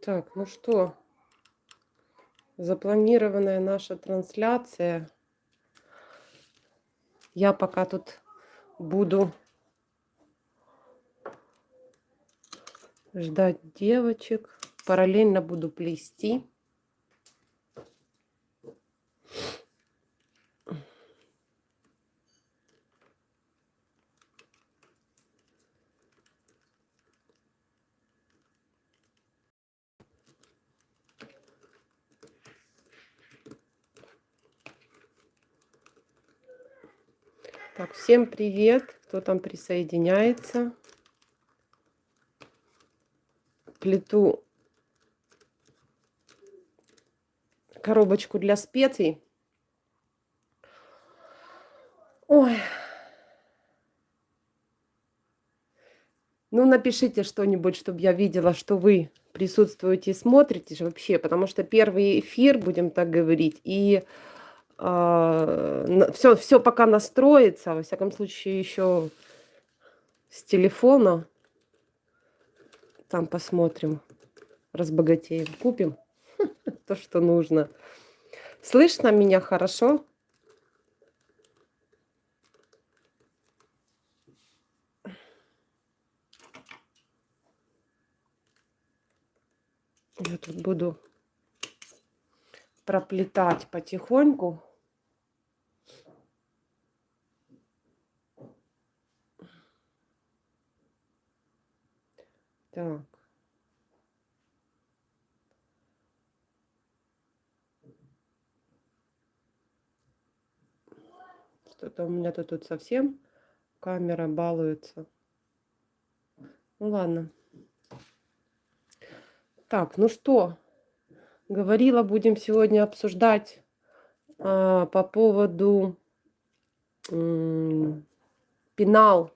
Так, ну что, запланированная наша трансляция. Я пока тут буду ждать девочек. Параллельно буду плести. Так, всем привет, кто там присоединяется. Плету коробочку для специй. Ой. Ну, напишите что-нибудь, чтобы я видела, что вы присутствуете и смотрите вообще, потому что первый эфир, будем так говорить, и все пока настроится, во всяком случае, еще с телефона. Там посмотрим, разбогатеем, купим то, что нужно. Слышно меня хорошо? Я тут буду проплетать потихоньку. Так. Что-то у меня тут совсем камера балуется. Ну ладно. Так, ну что, говорила, будем сегодня обсуждать по поводу пенал.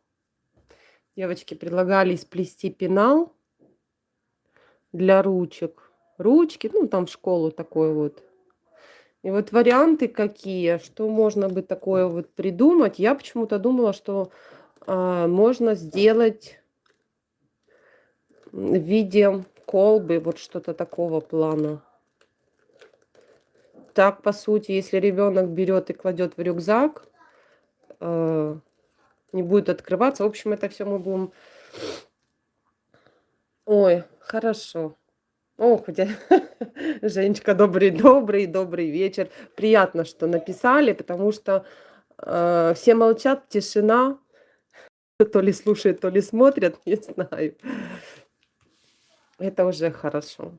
Девочки предлагали сплести пенал для ручек. Ручки, ну там в школу такой вот. И вот варианты какие, что можно бы такое вот придумать. Я почему-то думала, что можно сделать в виде колбы, вот что-то такого плана. Так, по сути, если ребенок берет и кладет в рюкзак, не будет открываться. В общем, это все мы будем... Ой, хорошо. Ох, Женечка, добрый вечер. Приятно, что написали, потому что все молчат, тишина. То ли слушают, то ли смотрят, не знаю. Это уже хорошо.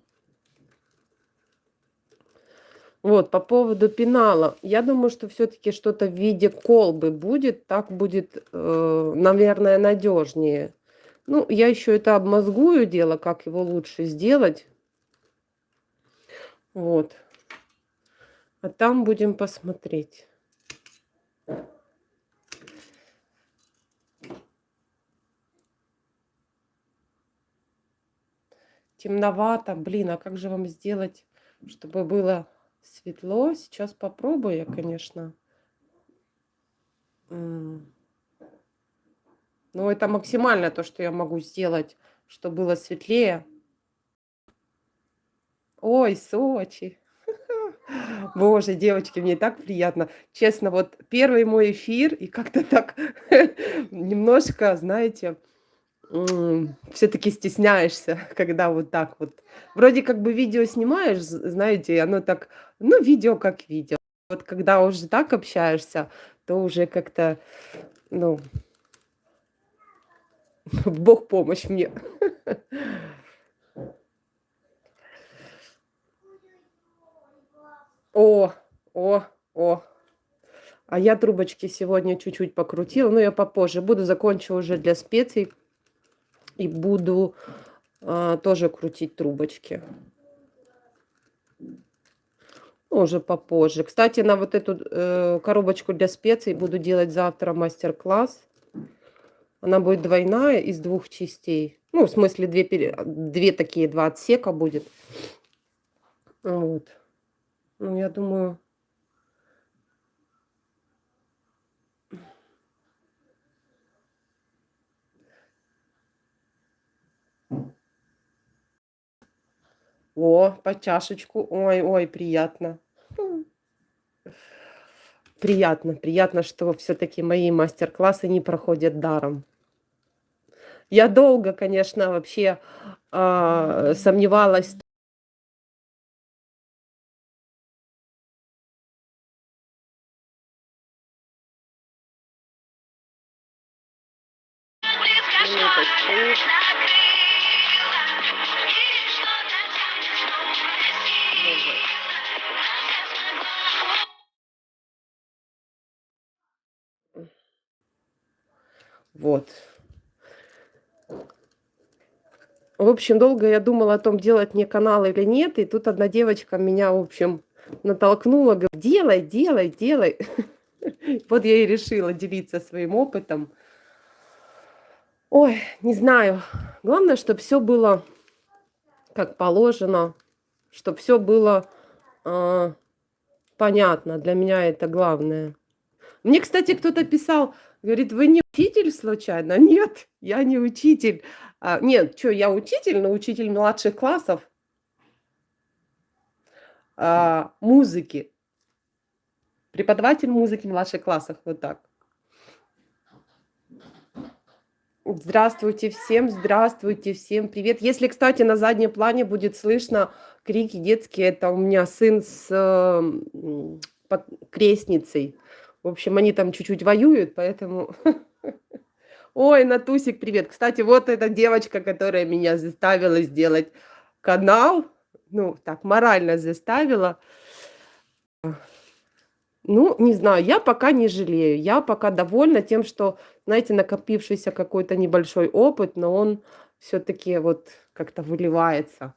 Вот, по поводу пенала. Я думаю, что все-таки что-то в виде колбы будет. Так будет, наверное, надежнее. Ну, я еще это обмозгую дело, как его лучше сделать. Вот. А там будем посмотреть. Темновато. Блин, а как же вам сделать, чтобы было светло? Сейчас попробую я, конечно. Ну, это максимально то, что я могу сделать, чтобы было светлее. Ой, Сочи. Боже, девочки, мне так приятно. Честно, вот первый мой эфир, и как-то так немножко, знаете, все-таки стесняешься, когда вот так вот. Вроде как бы видео снимаешь, знаете, и оно так, ну, видео как видео. Вот когда уже так общаешься, то уже как-то, ну, Бог помощь мне. О, о, о. А я трубочки сегодня чуть-чуть покрутила, но я попозже. Буду закончу уже для специй и буду тоже крутить трубочки. Уже попозже. Кстати, на вот эту коробочку для специй буду делать завтра мастер-класс. Она будет двойная из 2 частей. Ну, в смысле, два отсека будет. Вот. Ну, я думаю... О, по чашечку. Ой, ой, приятно. Приятно, приятно, что все-таки мои мастер-классы не проходят даром. Я долго, конечно, вообще сомневалась. Минуточку. Вот. В общем, долго я думала о том, делать мне канал или нет. И тут одна девочка меня, в общем, натолкнула, говорит, делай, делай, делай. Вот я и решила делиться своим опытом. Ой, не знаю. Главное, чтобы все было как положено, чтобы все было а, понятно. Для меня это главное. Мне, кстати, кто-то писал, говорит, вы не учитель случайно? Нет, я не учитель. Нет, что, я учитель, но учитель младших классов музыки. Преподаватель музыки в младших классах. Вот так. Здравствуйте всем, привет. Если, кстати, на заднем плане будет слышно крики детские, это у меня сын с крестницей. В общем, они там чуть-чуть воюют, поэтому... Ой, Натусик, привет. Кстати, вот эта девочка, которая меня заставила сделать канал, ну, так, морально заставила. Ну, не знаю, я пока не жалею. Я пока довольна тем, что, знаете, накопившийся какой-то небольшой опыт, но он все-таки вот как-то выливается.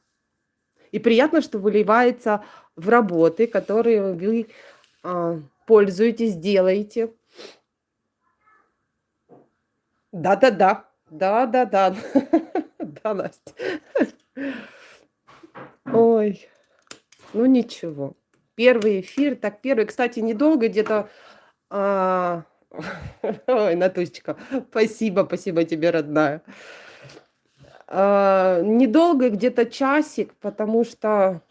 И приятно, что выливается в работы, которые вы пользуетесь, делаете. Да-да-да. Да-да-да. Да, Настя. Ой, ну ничего. Первый эфир, так первый, кстати, недолго, где-то ой, Натусечка, спасибо тебе, родная. Недолго, где-то часик, потому что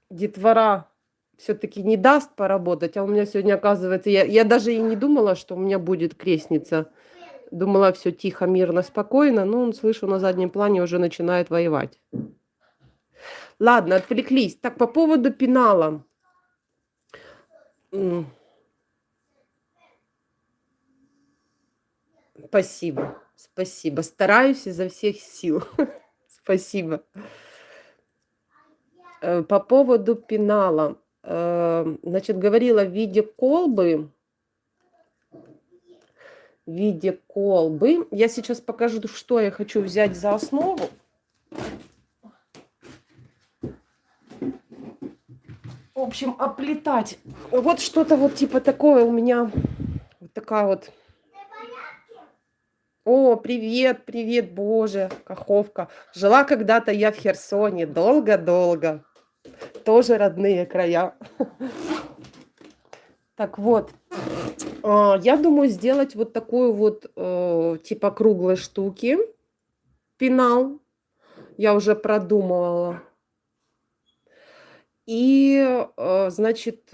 детвора все-таки не даст поработать, а у меня сегодня, оказывается, я даже и не думала, что у меня будет крестница. Думала, все тихо, мирно, спокойно, но слышу, на заднем плане уже начинает воевать. Ладно, отвлеклись. Так, по поводу пенала. Спасибо, спасибо. Стараюсь изо всех сил. Спасибо. По поводу пенала. Значит, говорила в виде колбы. В виде колбы. Я сейчас покажу, что я хочу взять за основу. В общем, оплетать. Вот что-то вот типа такое у меня. Вот такая вот. О, привет, привет, боже, Каховка. Жила когда-то я в Херсоне, долго-долго. Тоже родные края. Так вот, я думаю сделать вот такую вот, типа круглой штуки, пенал. Я уже продумывала. И, значит,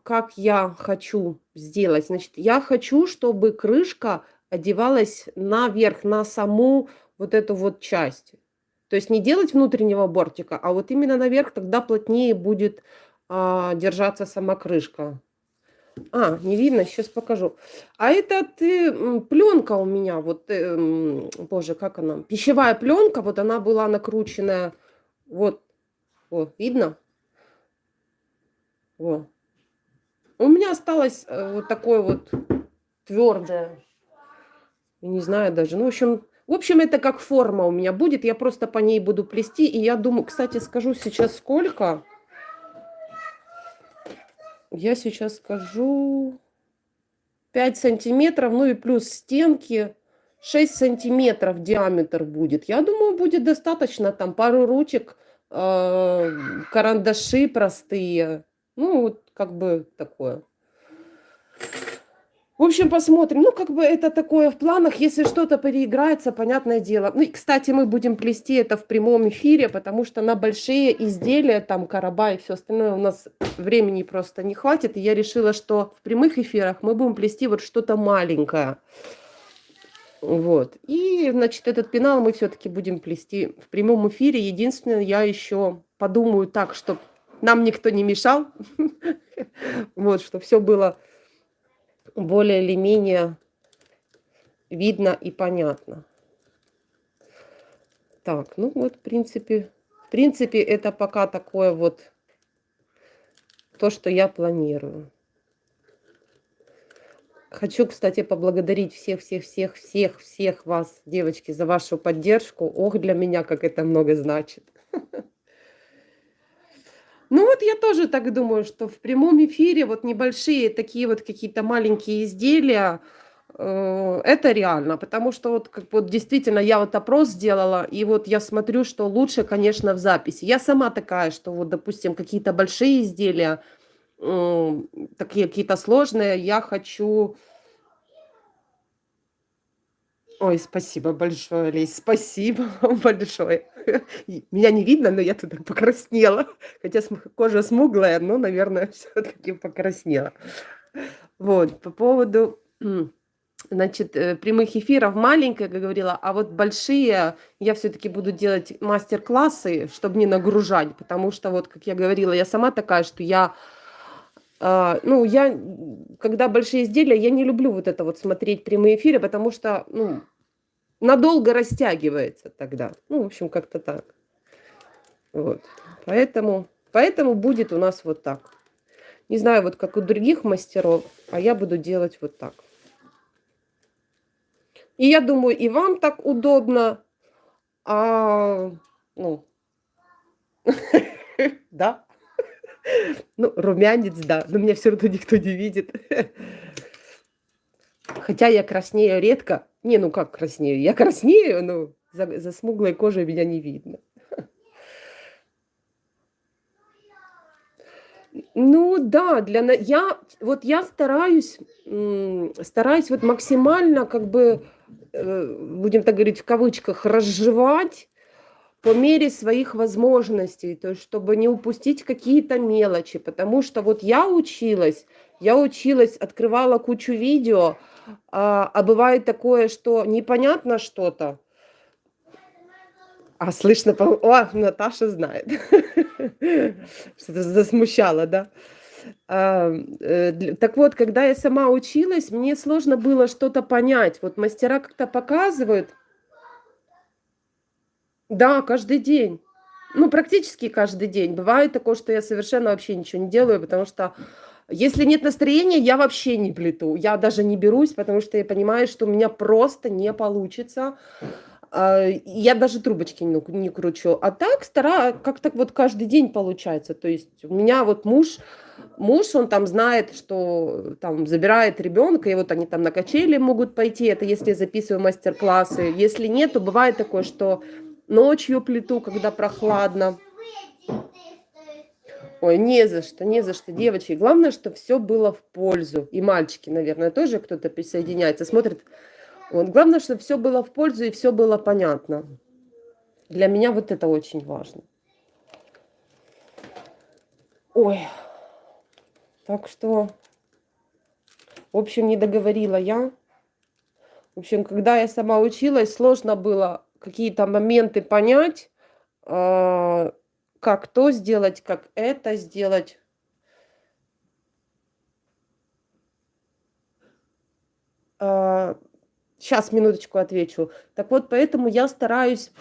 как я хочу сделать? Значит, я хочу, чтобы крышка одевалась наверх, на саму вот эту вот часть. То есть не делать внутреннего бортика, а вот именно наверх, тогда плотнее будет держаться сама крышка. Не видно, сейчас покажу. А это пленка у меня, вот, боже, как она? Пищевая пленка, вот она была накрученная, вот, видно? Вот. У меня осталось вот такое вот твердое, не знаю даже, ну, в общем, это как форма у меня будет, я просто по ней буду плести, и я думаю, кстати, скажу сейчас сколько. Я сейчас скажу 5 сантиметров, ну и плюс стенки 6 сантиметров диаметр будет. Я думаю, будет достаточно, там пару ручек, карандаши простые, ну вот как бы такое. В общем, посмотрим. Ну, как бы это такое в планах. Если что-то переиграется, понятное дело. Ну, и, кстати, мы будем плести это в прямом эфире, потому что на большие изделия, там, короба и все остальное у нас времени просто не хватит. И я решила, что в прямых эфирах мы будем плести вот что-то маленькое. Вот. И, значит, этот пенал мы все-таки будем плести в прямом эфире. Единственное, я еще подумаю так, чтобы нам никто не мешал. Вот, чтобы все было более или менее видно и понятно. Так, ну вот, в принципе, это пока такое вот то, что я планирую. Хочу, кстати, поблагодарить всех вас, девочки, за вашу поддержку. Ох, для меня как это много значит. Ну вот я тоже так думаю, что в прямом эфире вот небольшие такие вот какие-то маленькие изделия, это реально, потому что вот как вот действительно я вот опрос сделала, и вот я смотрю, что лучше, конечно, в записи. Я сама такая, что вот, допустим, какие-то большие изделия, м, такие какие-то сложные, я хочу. Ой, спасибо большое, Лесь, спасибо вам большое. Меня не видно, но я туда покраснела. Хотя кожа смуглая, но, наверное, все-таки покраснела. Вот, по поводу, значит, прямых эфиров маленькая, как говорила, а вот большие я все-таки буду делать мастер-классы, чтобы не нагружать, потому что вот, как я говорила, я сама такая, что ну, когда большие изделия, я не люблю вот это вот смотреть прямые эфиры, потому что, ну, надолго растягивается тогда. Ну, в общем, как-то так. Вот. Поэтому будет у нас вот так. Не знаю, вот как у других мастеров, а я буду делать вот так. И я думаю, и вам так удобно, ну, да, ну, румянец, да, но меня все равно никто не видит. Хотя я краснею редко. Не, ну как краснею? Я краснею, но за смуглой кожей меня не видно. Ну да, я стараюсь вот максимально как бы, будем так говорить, в кавычках, разжевать по мере своих возможностей, то есть чтобы не упустить какие-то мелочи, потому что вот я училась, открывала кучу видео, а бывает такое, что непонятно что-то, а слышно, о, Наташа знает, что-то засмущало, да? Так вот, когда я сама училась, мне сложно было что-то понять. Вот мастера как-то показывают. Да, каждый день. Ну, практически каждый день. Бывает такое, что я совершенно вообще ничего не делаю, потому что если нет настроения, я вообще не плету. Я даже не берусь, потому что я понимаю, что у меня просто не получится. Я даже трубочки не кручу. А так стараюсь, как-то вот каждый день получается. То есть у меня вот муж, он там знает, что там забирает ребенка, и вот они там на качели могут пойти. Это если я записываю мастер-классы. Если нет, то бывает такое, что ночью плету, когда прохладно. Ой, не за что, девочки. Главное, чтобы все было в пользу. И мальчики, наверное, тоже кто-то присоединяется, смотрит. Вот. Главное, чтобы все было в пользу и все было понятно. Для меня вот это очень важно. Ой, так что, в общем, не договорила я. В общем, когда я сама училась, сложно было какие-то моменты понять, как то сделать, как это сделать. Сейчас, минуточку отвечу. Так вот, поэтому я стараюсь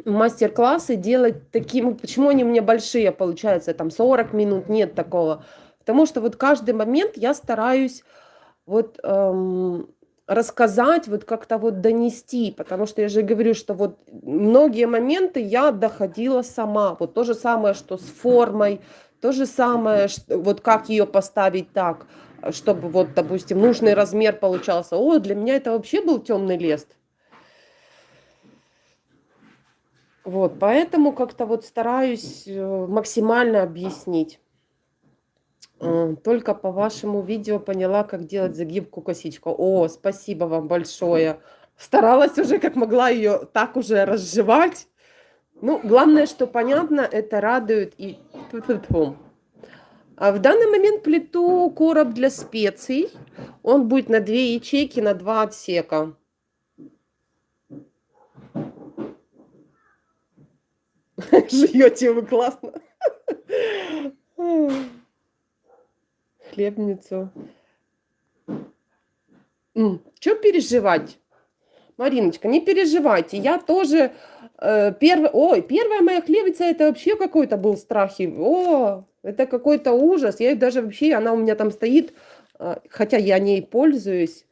мастер-классы делать таким, почему они у меня большие получаются, там 40 минут, нет такого. Потому что вот каждый момент я стараюсь вот рассказать, вот как-то вот донести, потому что я же говорю, что вот многие моменты я доходила сама. Вот то же самое, что с формой, то же самое, вот как ее поставить так, чтобы вот, допустим, нужный размер получался. О, для меня это вообще был темный лес. Вот, поэтому как-то вот стараюсь максимально объяснить. Только по вашему видео поняла, как делать загибку косичку. О, спасибо вам большое. Старалась уже как могла ее так уже разжевать. Ну, главное, что понятно, это радует и... Тьфу-тьфу-тьфу. А в данный момент плиту короб для специй. Он будет на 2 ячейки, на 2 отсека. Жуете вы классно. Хлебницу. Чё переживать? Мариночка, не переживайте. Я тоже первая моя хлебница, это вообще какой-то был страх. Это какой-то ужас. Я даже вообще, она у меня там стоит, хотя я ней пользуюсь.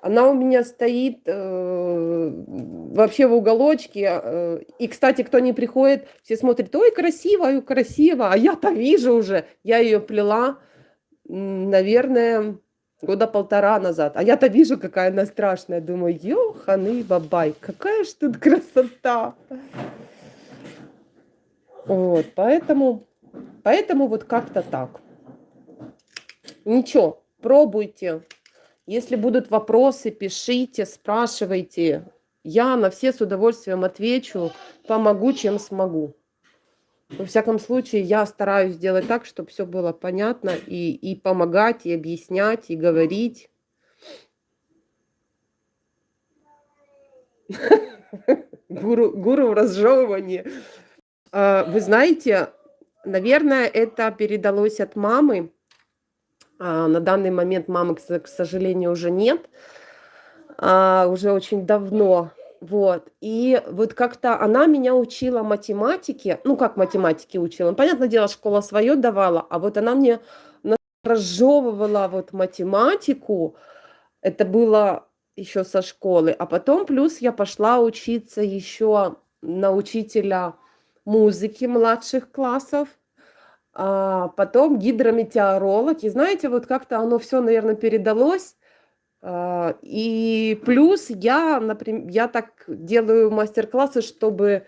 Она у меня стоит вообще в уголочке. И, кстати, кто не приходит, все смотрят, ой, красиво. А я-то вижу уже. Я ее плела, наверное, года 1,5 назад. А я-то вижу, какая она страшная. Думаю, ёханый бабай, какая ж тут красота. Вот, поэтому вот как-то так. Ничего, пробуйте. Если будут вопросы, пишите, спрашивайте. Я на все с удовольствием отвечу, помогу, чем смогу. Во всяком случае, я стараюсь сделать так, чтобы все было понятно, и помогать, и объяснять, и говорить. Гуру в разжевывании. Вы знаете, наверное, это передалось от мамы. На данный момент мамы, к сожалению, уже нет. Уже очень давно. Вот. И вот как-то она меня учила математике. Ну, как математике учила? Ну, понятное дело, школа свое давала, а вот она мне разжевывала вот математику. Это было еще со школы. А потом плюс я пошла учиться еще на учителя музыки младших классов. Потом гидрометеоролог. И знаете, вот как-то оно все, наверное, передалось. И плюс я, например, я так делаю мастер-классы, чтобы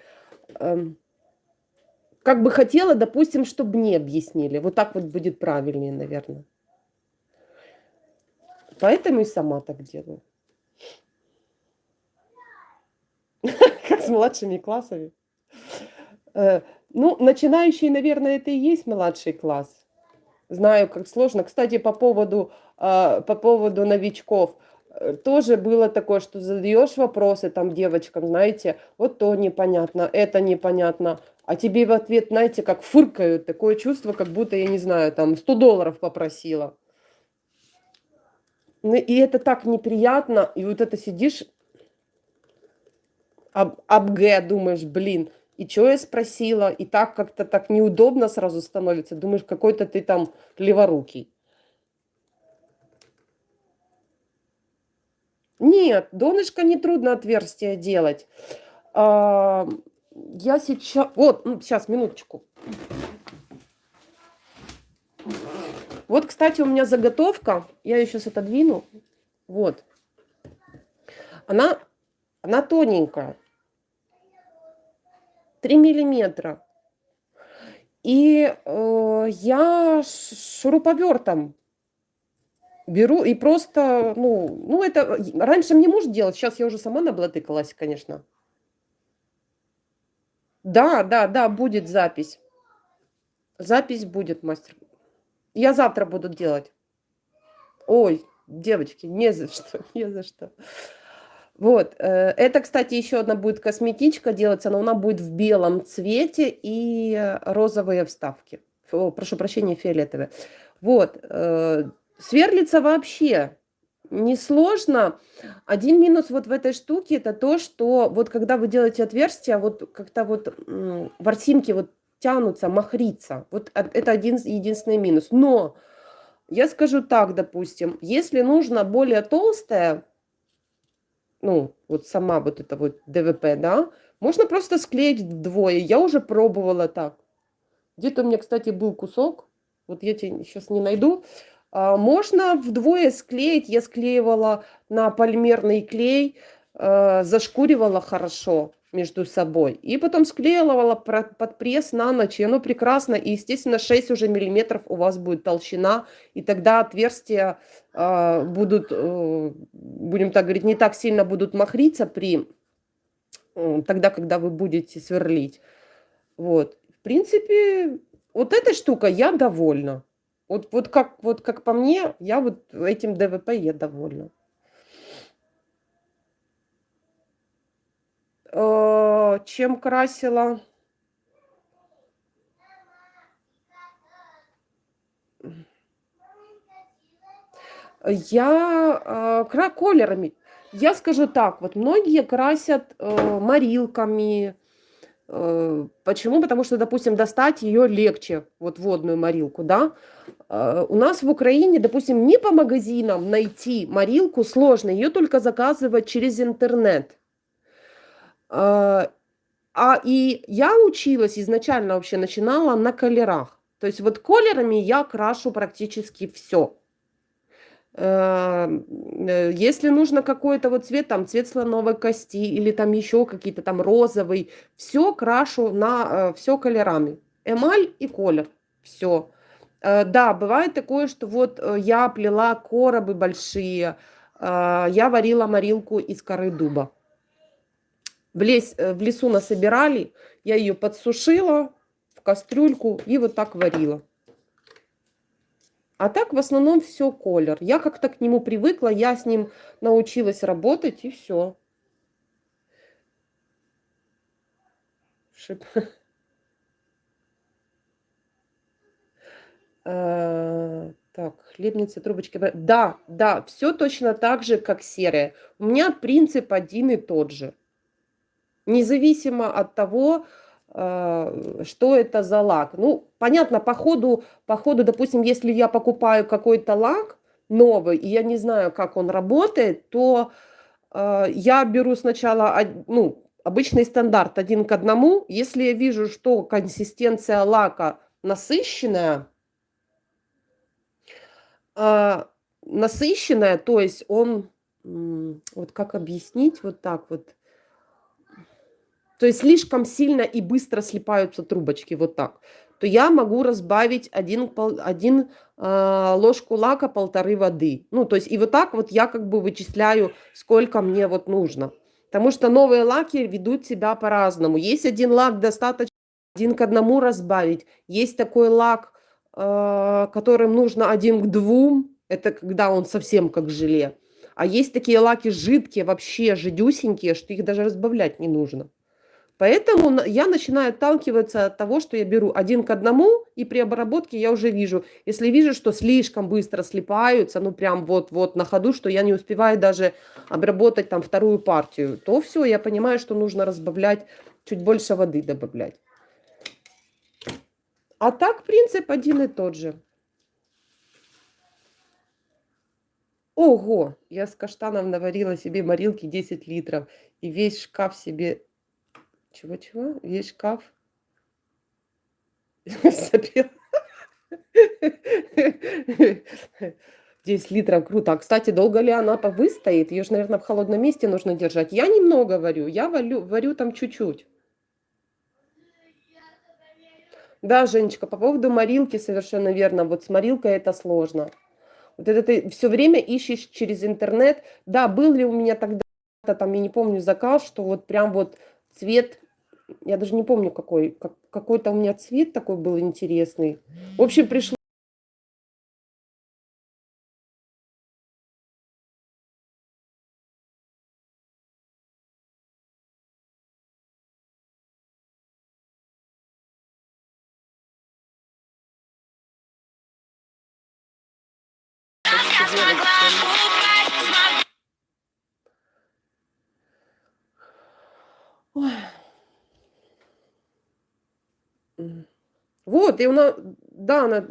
как бы хотела, допустим, чтобы мне объяснили. Вот так вот будет правильнее, наверное. Поэтому и сама так делаю. Как с младшими классами. Ну, начинающий, наверное, это и есть младший класс. Знаю, как сложно. Кстати, по поводу новичков. Тоже было такое, что задаешь вопросы там девочкам, знаете, вот то непонятно, это непонятно. А тебе в ответ, знаете, как фыркают. Такое чувство, как будто, я не знаю, там $100 попросила. Ну, и это так неприятно. И вот это сидишь, думаешь, блин, и что я спросила? И так как-то так неудобно сразу становится. Думаешь, какой-то ты там леворукий. Нет, донышко нетрудно отверстие делать. Я сейчас... Вот, сейчас, минуточку. Вот, кстати, у меня заготовка. Я ее сейчас отодвину. Вот. Она тоненькая. 3 миллиметра. И я шуруповертом беру и просто, ну это раньше мне муж делал, сейчас я уже сама наблатыкалась, конечно. Да, будет запись. Запись будет, мастер. Я завтра буду делать. Ой, девочки, не за что, не за что. Вот, это, кстати, еще одна будет косметичка делаться, но она будет в белом цвете и розовые вставки. Прошу прощения, фиолетовые. Вот, сверлится вообще несложно. Один минус вот в этой штуке это то, что вот когда вы делаете отверстие, вот как-то вот ворсинки вот тянутся, махрится. Вот это единственный минус. Но я скажу так, допустим, если нужно более толстая, ну, вот сама вот эта вот ДВП, да, можно просто склеить вдвое. Я уже пробовала так. Где-то у меня, кстати, был кусок. Вот я тебе сейчас не найду. Можно вдвое склеить. Я склеивала на полимерный клей, зашкуривала хорошо. между собой. И потом склеивала под пресс на ночь, и оно прекрасно. И, естественно, 6 уже миллиметров у вас будет толщина, и тогда отверстия будут, будем так говорить, не так сильно будут махриться тогда, когда вы будете сверлить. Вот. В принципе, вот этой штукой я довольна. Вот как по мне, я вот этим ДВП я довольна. Чем красила? Колерами. Я скажу так, вот многие красят морилками. Почему? Потому что, допустим, достать ее легче, вот водную морилку, да. У нас в Украине, допустим, не по магазинам найти морилку сложно, ее только заказывать через интернет. И я училась изначально, вообще начинала на колерах. То есть вот колерами я крашу практически все. Если нужно какой-то вот цвет, там цвет слоновой кости или там еще какие-то там розовый, все крашу на все колерами. Эмаль и колер. Все. Да, бывает такое, что вот я плела коробы большие, я варила морилку из коры дуба. В лесу насобирали, я ее подсушила в кастрюльку и вот так варила. А так в основном все колер. Я как-то к нему привыкла, я с ним научилась работать и все. Так, хлебница, трубочки. Да, да, все точно так же, как серая. У меня принцип один и тот же. Независимо от того, что это за лак. Ну, понятно, по ходу, допустим, если я покупаю какой-то лак новый, и я не знаю, как он работает, то я беру сначала, ну, обычный стандарт 1 к 1. Если я вижу, что консистенция лака насыщенная, то есть он, вот как объяснить, вот так вот, то есть слишком сильно и быстро слипаются трубочки, вот так, то я могу разбавить 1 ложку лака, 1,5 воды. Ну, то есть и вот так вот я как бы вычисляю, сколько мне вот нужно. Потому что новые лаки ведут себя по-разному. Есть один лак, достаточно 1 к 1 разбавить. Есть такой лак, которым нужно 1 к 2. Это когда он совсем как желе. А есть такие лаки жидкие, вообще жидюсенькие, что их даже разбавлять не нужно. Поэтому я начинаю отталкиваться от того, что я беру 1 к 1, и при обработке я уже вижу. Если вижу, что слишком быстро слипаются, ну прям вот на ходу, что я не успеваю даже обработать там 2-ю партию, то все, я понимаю, что нужно разбавлять, чуть больше воды добавлять. А так принцип один и тот же. Ого! Я с каштаном наварила себе морилки 10 литров. И весь шкаф себе... Чего-чего? Весь шкаф запила. 10 литров, круто. А, кстати, долго ли она выстоит? Ее же, наверное, в холодном месте нужно держать. Я немного варю. Я варю там чуть-чуть. Да, Женечка, по поводу морилки совершенно верно. Вот с морилкой это сложно. Вот это ты все время ищешь через интернет. Да, был ли у меня тогда, там, я не помню, заказ, что вот прям вот цвет, я даже не помню какой, какой-то у меня цвет такой был интересный. В общем, пришло. Вот, и у нас, да,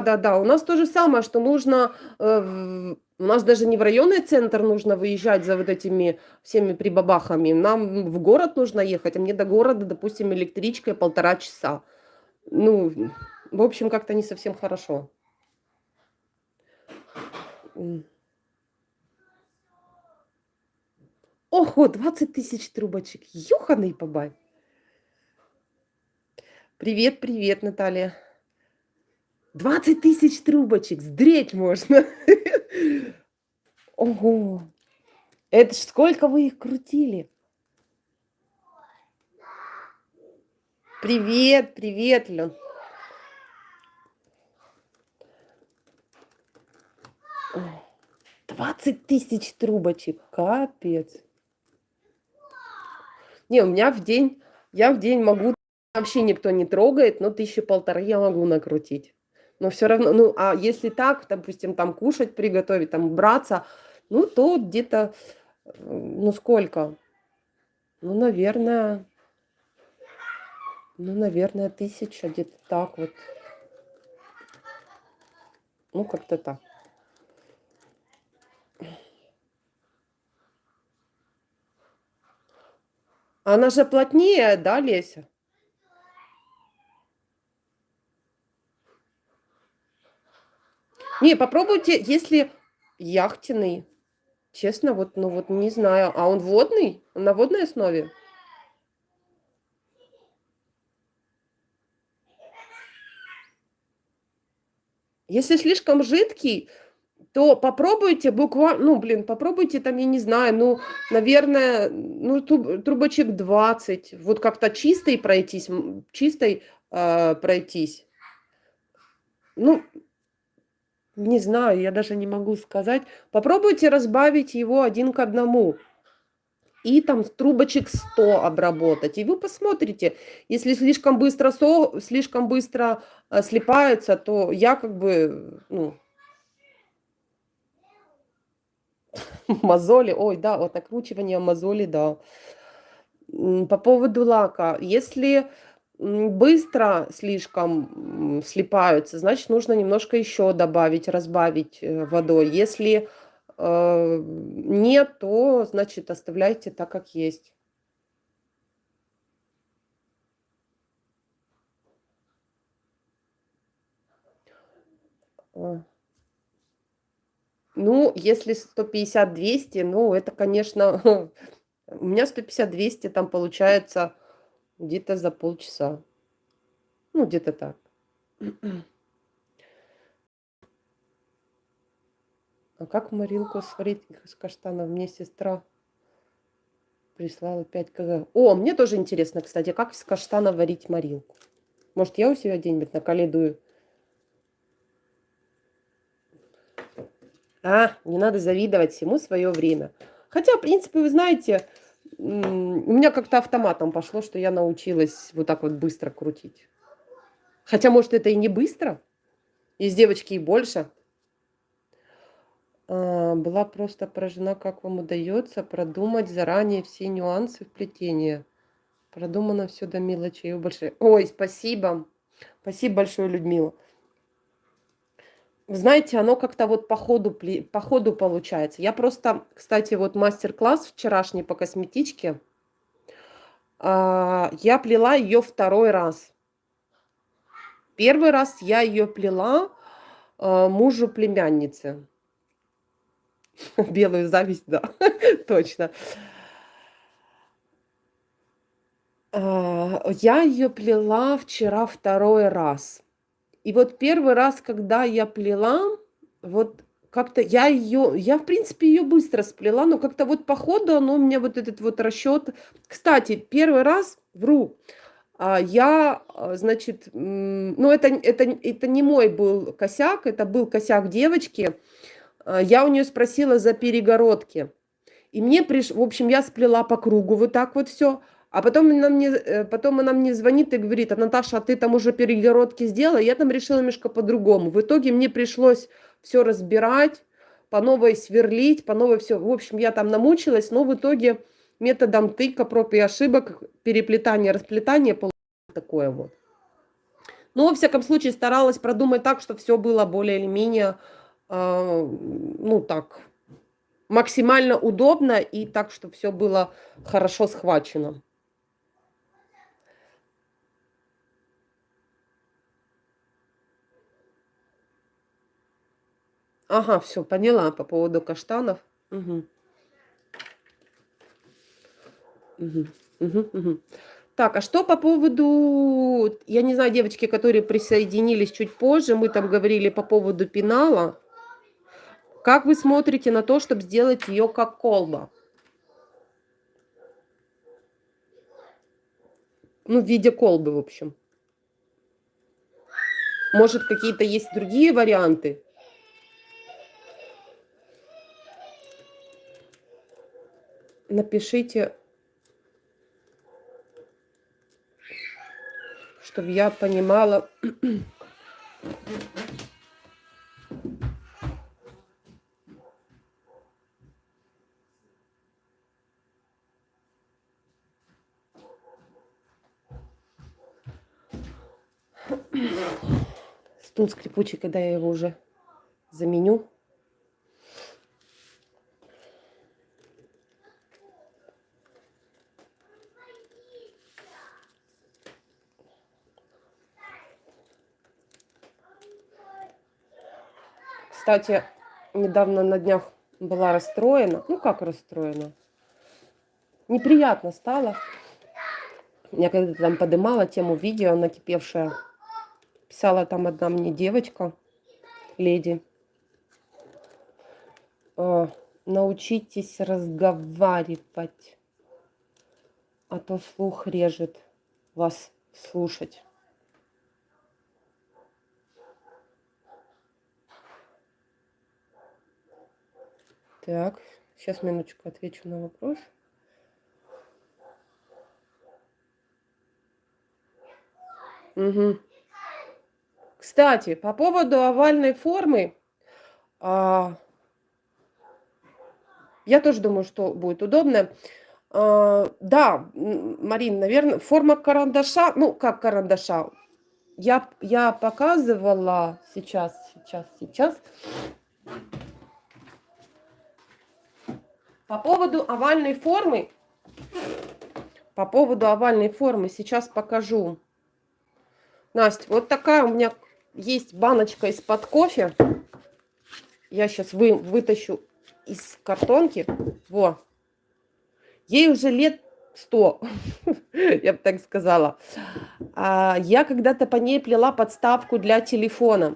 да, у нас то же самое, что нужно, у нас даже не в районный центр нужно выезжать за вот этими всеми прибабахами, нам в город нужно ехать, а мне до города, допустим, электричкой 1,5 часа. Ну, в общем, как-то не совсем хорошо. Ого, 20 тысяч трубочек. Ёханый бабай. Привет, привет, Наталья. 20 тысяч трубочек. Сдреть можно. Ого. Это ж сколько вы их крутили? Привет, привет, Лен. Ой, 20 тысяч трубочек. Капец. Не, у меня я в день могу, вообще никто не трогает, но 1000-1,5 я могу накрутить. Но все равно, ну, а если так, допустим, там кушать приготовить, там браться, ну, то где-то, ну, сколько? Ну, наверное, 1000, где-то так вот. Ну, как-то так. Она же плотнее, да, Леся? Не, попробуйте, если яхтенный. Честно, вот, ну вот не знаю. А он водный? Он на водной основе? Если слишком жидкий, то попробуйте буквально, ну, блин, попробуйте там, я не знаю, ну, наверное, ну, трубочек 20. Вот как-то чистой пройтись, чистой пройтись. Ну, не знаю, я даже не могу сказать. Попробуйте разбавить его 1 к 1. И там трубочек 100 обработать. И вы посмотрите, если слишком быстро слипается, то я как бы, ну, мозоли, ой, да, вот накручивание мозоли, да. По поводу лака, если быстро слишком слипаются, значит, нужно немножко еще добавить, разбавить водой. Если нет, то, значит, оставляйте так, как есть. А, Ну, если 150-200, ну, это, конечно, у меня 150-200 там получается где-то за полчаса. Ну, где-то так. А как морилку сварить из каштанов? Мне сестра прислала 5 кг. О, мне тоже интересно, кстати, как из каштана варить морилку. Может, я у себя где-нибудь наколедую? Не надо завидовать, всему свое время. Хотя, в принципе, вы знаете, у меня как-то автоматом пошло, что я научилась вот так вот быстро крутить. Хотя, может, это и не быстро. Есть девочки и больше. Была просто поражена, как вам удается продумать заранее все нюансы вплетения. Продумано все до мелочей. Большое. Ой, спасибо. Спасибо большое, Людмила. Вы знаете, оно как-то вот по ходу получается. Я просто, кстати, вот мастер-класс вчерашний по косметичке. Я плела ее второй раз. Первый раз я ее плела мужу племянницы. Белую зависть, да, точно. Я ее плела вчера второй раз. И вот первый раз, когда я плела, вот как-то я, в принципе, ее быстро сплела, но как-то вот по ходу оно у меня вот этот вот расчет. Кстати, первый раз, вру, значит, ну это не мой был косяк, это был косяк девочки. Я у нее спросила за перегородки. И в общем, я сплела по кругу вот так вот все. А потом она мне звонит и говорит: Наташа, а ты там уже перегородки сделала? Я там решила немножко по-другому. В итоге мне пришлось все разбирать, по новой сверлить, по новой все. В общем, я там намучилась, но в итоге методом тыка, проб и ошибок, переплетания, расплетания получилось такое вот. Но, во всяком случае, старалась продумать так, чтобы все было более или менее, ну так, максимально удобно и так, чтобы все было хорошо схвачено. Ага, все поняла по поводу каштанов. Мгм. Мгм. Мгм, мгм. Так, а что по поводу, я не знаю, девочки, которые присоединились чуть позже, мы там говорили по поводу пенала. Как вы смотрите на то, чтобы сделать ее как колба? Ну, в виде колбы, в общем. Может, какие-то есть другие варианты? Напишите, чтобы я понимала. Стул скрипучий, когда я его уже заменю. Кстати, недавно на днях была расстроена. Ну, как расстроена? Неприятно стало. Я когда там поднимала тему видео, накипевшая, писала там одна мне девочка, леди. Научитесь разговаривать, а то слух режет вас слушать. Так, сейчас минуточку отвечу на вопрос. Угу. Кстати, по поводу овальной формы, я тоже думаю, что будет удобно. Да, Марин, наверное, форма карандаша, ну, как карандаша, я показывала сейчас. По поводу овальной формы, сейчас покажу. Настя, вот такая у меня есть баночка из-под кофе. Я сейчас вытащу из картонки. Во. Ей уже лет 100, я бы так сказала. Я когда-то по ней плела подставку для телефона.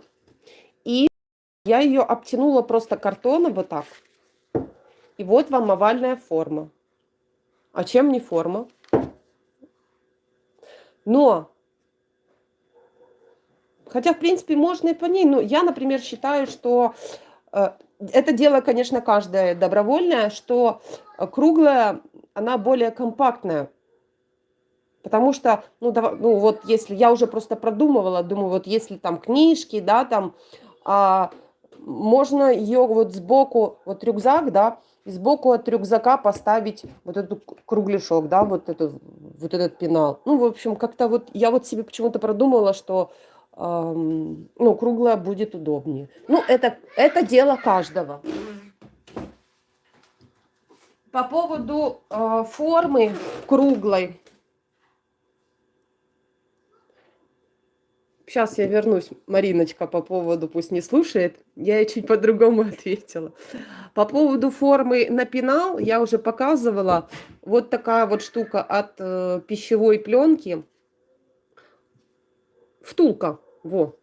И я ее обтянула просто картоном вот так. И вот вам овальная форма. А чем не форма? Но, хотя, в принципе, можно и по ней. Но я, например, считаю, что это дело, конечно, каждое добровольное, что круглая, она более компактная. Потому что, ну вот если я уже просто продумывала, думаю, вот если там книжки, да, там, можно ее вот сбоку, вот рюкзак, да, и сбоку от рюкзака поставить вот этот кругляшок, да, вот этот пенал. Ну, в общем, как-то вот я вот себе почему-то продумала, что, ну, круглая будет удобнее. Ну, это дело каждого. По поводу формы круглой. Сейчас я вернусь, Мариночка, по поводу, пусть не слушает, я ей чуть по-другому ответила. По поводу формы на пенал я уже показывала. Вот такая вот штука от пищевой пленки. Втулка, во.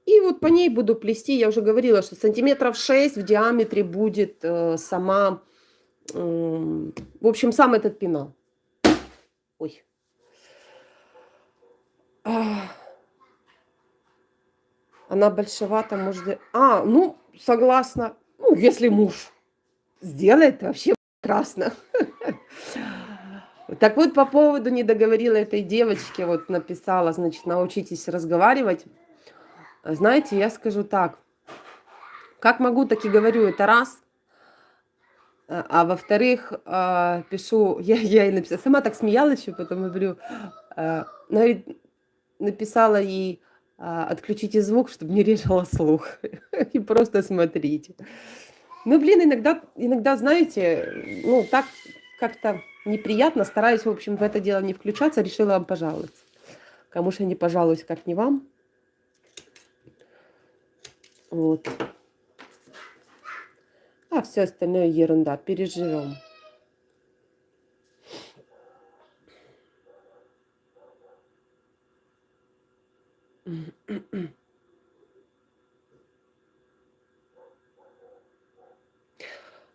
И вот по ней буду плести. Я уже говорила, что сантиметров 6 в диаметре будет сама, в общем, сам этот пенал. Ой. Она большевата, может... ну, согласна. Ну, если муж сделает, вообще прекрасно. Так вот, по поводу не договорила этой девочке, вот написала, значит, научитесь разговаривать. Знаете, я скажу так. Как могу, так и говорю, это раз. А во-вторых, пишу, я ей написала, сама так смеялась еще, потом говорю, говорит, написала ей, отключите звук, чтобы не резала слух. И просто смотрите. Ну, блин, иногда, знаете, ну, так как-то неприятно. Стараюсь, в общем, в это дело не включаться. Решила вам пожаловаться. Кому же я не пожалуюсь, как не вам. Вот. А все остальное ерунда. Переживем.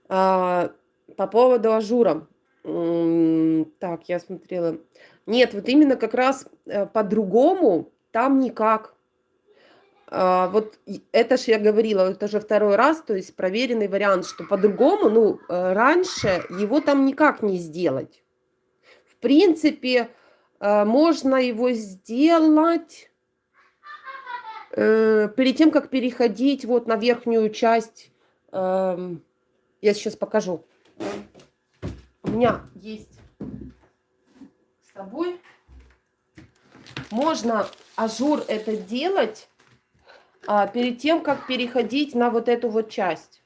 А, по поводу ажура. Так, я смотрела. Нет, вот именно как раз, по-другому там никак. Вот это ж я говорила, это же второй раз, то есть проверенный вариант, что по-другому, ну, раньше его там никак не сделать. В принципе, можно его сделать, перед тем, как переходить вот на верхнюю часть. Я сейчас покажу. У меня есть с собой. Можно ажур это делать, перед тем, как переходить на вот эту вот часть.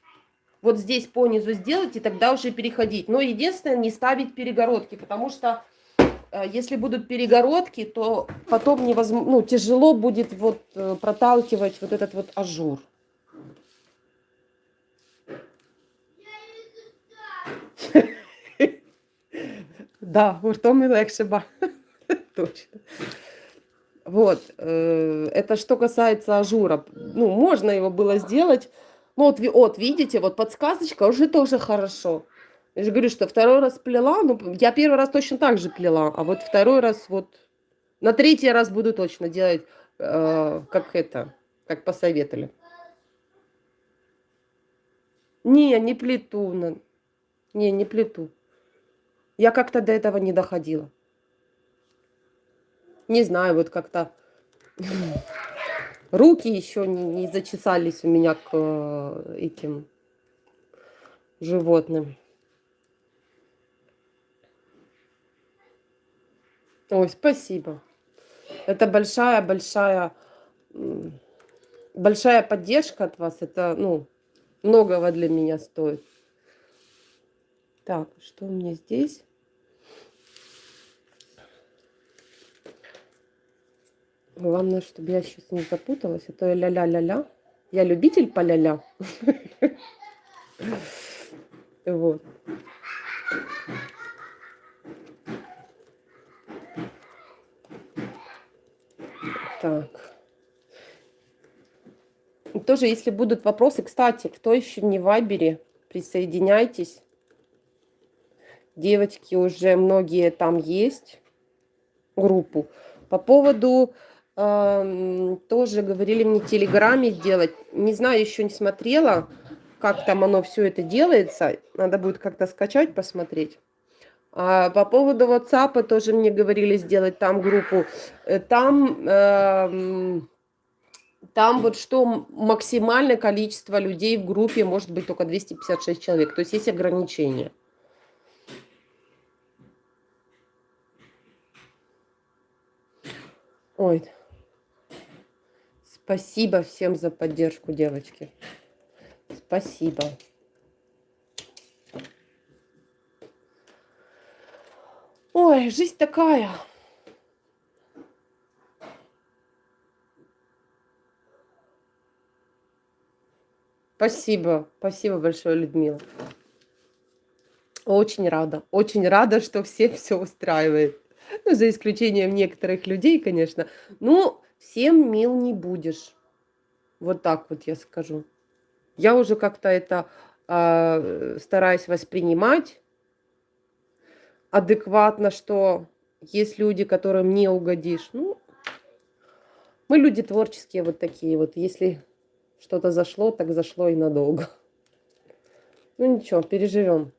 Вот здесь по низу сделать, и тогда уже переходить. Но единственное, не ставить перегородки, потому что если будут перегородки, то потом невозможно, ну, тяжело будет вот проталкивать вот этот вот ажур. Да, гуртом і легше, ба. Точно. Вот, это что касается ажура. Ну, можно его было сделать. Ну, вот видите, вот подсказочка уже тоже хорошо. Я же говорю, что второй раз плела, ну, я первый раз точно так же плела, а вот второй раз вот, на третий раз буду точно делать, как посоветовали. Не плету, не плету. Я как-то до этого не доходила. Не знаю, вот как-то руки еще не зачесались у меня к этим животным. Ой, спасибо. Это большая поддержка от вас. Это, ну, многого для меня стоит. Так, что у меня здесь? Главное, чтобы я сейчас не запуталась, а то я ля-ля-ля-ля. Я любитель по-ля-ля. Вот. Так. И тоже, если будут вопросы, кстати, кто еще не в Вайбере, присоединяйтесь. Девочки уже многие там есть, группу. По поводу, тоже говорили мне в Телеграме сделать. Не знаю, еще не смотрела, как там оно все это делается. Надо будет как-то скачать, посмотреть. А по поводу WhatsApp тоже мне говорили сделать там группу. Там вот что максимальное количество людей в группе может быть только 256 человек. То есть есть ограничения. Ой, спасибо всем за поддержку, девочки. Спасибо. Ой, жизнь такая. Спасибо. Спасибо большое, Людмила. Очень рада, что всех все устраивает. Ну, за исключением некоторых людей, конечно. Ну, всем мил не будешь. Вот так вот я скажу. Я уже как-то это стараюсь воспринимать адекватно, что есть люди, которым не угодишь. Ну, мы люди творческие вот такие вот. Если что-то зашло, так зашло и надолго. Ну ничего, переживем.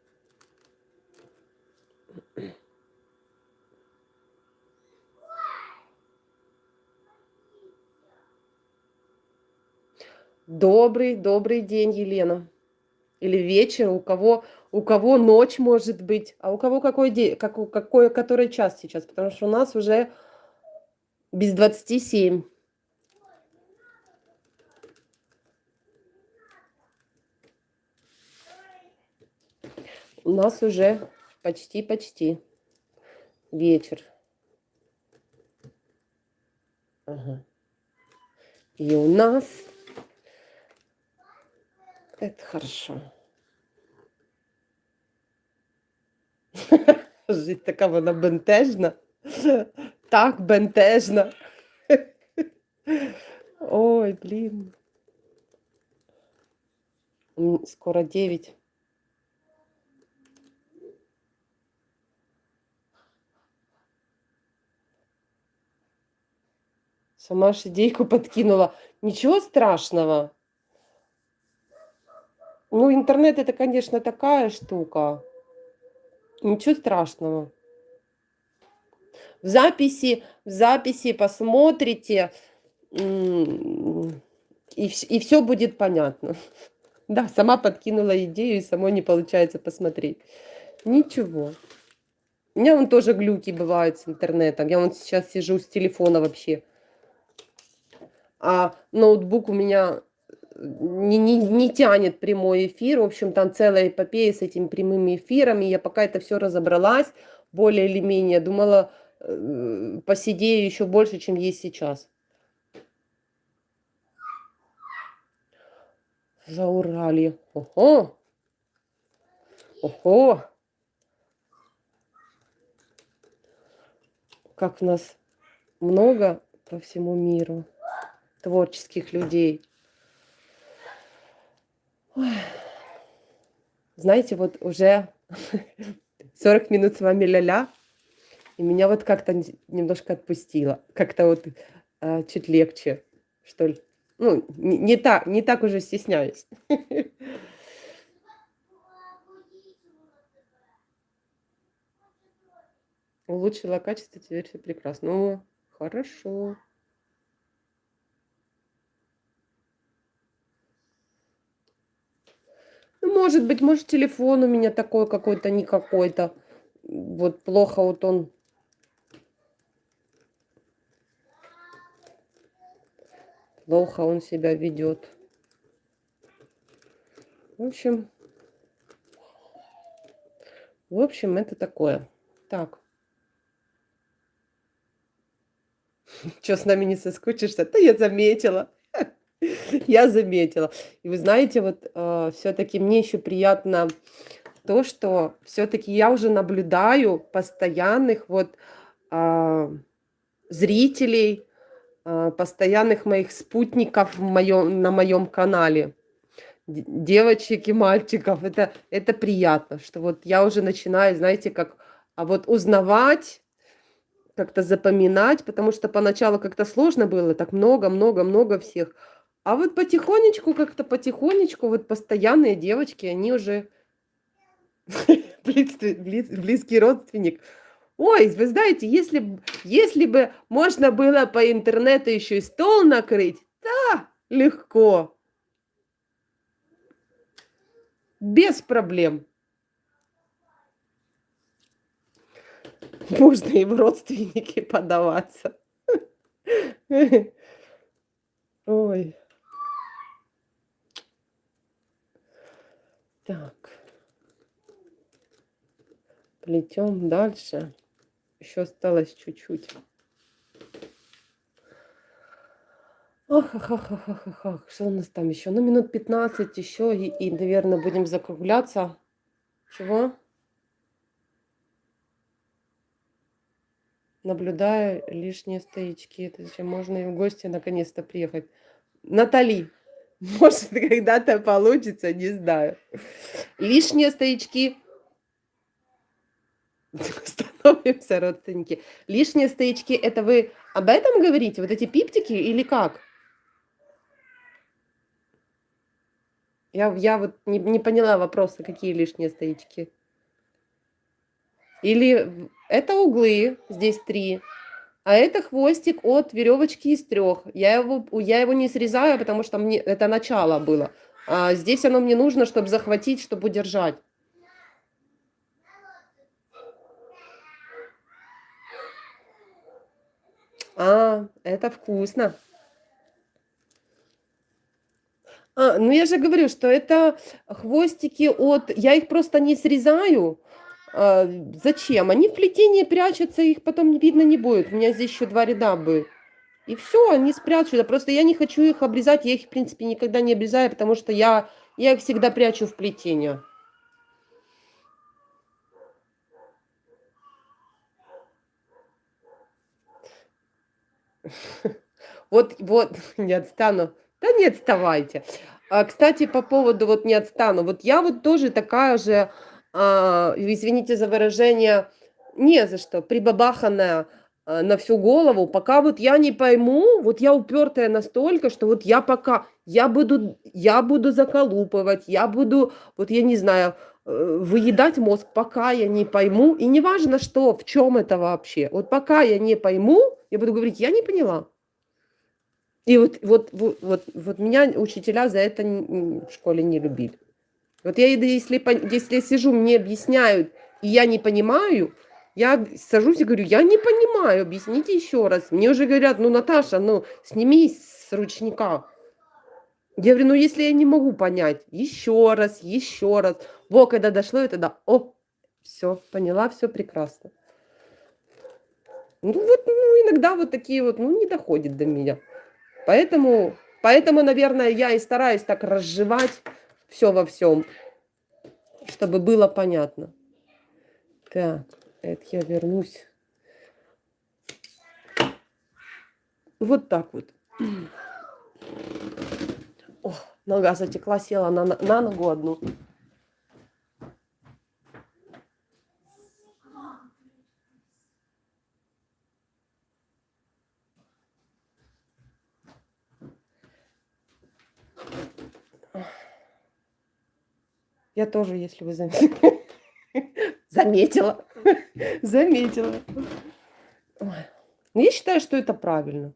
Добрый день, Елена. Или вечер, у кого ночь может быть, а у кого какой день, который час сейчас, потому что у нас уже без 27. У нас уже почти вечер. Ага. И у нас это хорошо. Жить така вона бентежна. Так, бентежна. Ой, блин. Скоро 9. Сама ж идейку подкинула. Ничего страшного. Ну, интернет это, конечно, такая штука. Ничего страшного. В записи посмотрите, и все будет понятно. Да, сама подкинула идею, и самой не получается посмотреть. Ничего. У меня вон тоже глюки бывают с интернетом. Я вот сейчас сижу с телефона вообще. А ноутбук у меня не тянет прямой эфир. В общем, там целая эпопея с этими прямыми эфирами. Я пока это все разобралась, более или менее, думала, посидею еще больше, чем есть сейчас. Заурали. Ого! Ого! Как у нас много по всему миру творческих людей. Ой. Знаете, вот уже 40 минут с вами ля-ля, и меня вот как-то немножко отпустило. Как-то вот чуть легче, что ли. Ну, не так уже стесняюсь. Улучшила качество, теперь все прекрасно. О, хорошо. Ну, может, телефон у меня такой какой-то, не какой-то. Вот плохо вот он. Плохо он себя ведет. В общем, это такое. Так, что с нами не соскучишься? Да я заметила. Я заметила. И вы знаете, вот все-таки мне еще приятно то, что все-таки я уже наблюдаю постоянных вот а, зрителей, постоянных моих спутников на моем канале. Девочек и мальчиков. Это приятно, что вот я уже начинаю, знаете, как вот узнавать, как-то запоминать, потому что поначалу как-то сложно было, так много всех. А вот потихонечку, как-то потихонечку, вот постоянные девочки, они уже близкий родственник. Ой, вы знаете, если бы можно было по интернету еще и стол накрыть, да, легко, без проблем. Можно и в родственники подаваться. Ой, так, плетем дальше. Еще осталось чуть-чуть. Ох, ох, ох, ох, ох, ох, ох, что у нас там еще? Ну, минут 15 еще, наверное, будем закругляться. Чего? Наблюдаю лишние стоячки. Это зачем? Можно и в гости наконец-то приехать. Натали, может, когда-то получится, не знаю. Лишние стоячки. Становимся родственники. Лишние стоячки, это вы об этом говорите? Вот эти пиптики или как? Я вот не поняла вопроса, какие лишние стоячки. Или это углы, здесь 3, а это хвостик от веревочки из 3. Я его не срезаю, потому что мне это начало было. А здесь оно мне нужно, чтобы захватить, чтобы удержать. Это вкусно. Ну я же говорю, что это хвостики от... Я их просто не срезаю. Зачем? Они в плетении прячутся, их потом видно не будет. У меня здесь еще 2 ряда будет. И все, они спрячутся. Просто я не хочу их обрезать. Я их, в принципе, никогда не обрезаю, потому что я их всегда прячу в плетение. Вот, не отстану. Да не отставайте. Кстати, по поводу вот не отстану. Вот я вот тоже такая же, извините за выражение, не за что, прибабаханная на всю голову, пока вот я не пойму, вот я упертая настолько, что вот я буду заколупывать, я буду, вот я не знаю, выедать мозг, пока я не пойму, и неважно что, в чем это вообще, вот пока я не пойму, я буду говорить, я не поняла. И вот меня учителя за это в школе не любили. Вот я, если сижу, мне объясняют, и я не понимаю, я сажусь и говорю, я не понимаю, объясните еще раз. Мне уже говорят, ну, Наташа, ну, сними с ручника. Я говорю, ну, если я не могу понять, еще раз, еще раз. Во, когда дошло, это да, все, поняла, все прекрасно. Ну, вот, ну, иногда вот такие вот, ну, не доходит до меня. Поэтому, наверное, я и стараюсь так разжевать все во всем, чтобы было понятно. Так, это я вернусь. Вот так вот. О, нога затекла, села на ногу одну. Я тоже, если вы заметили. Заметила. Заметила. Я считаю, что это правильно.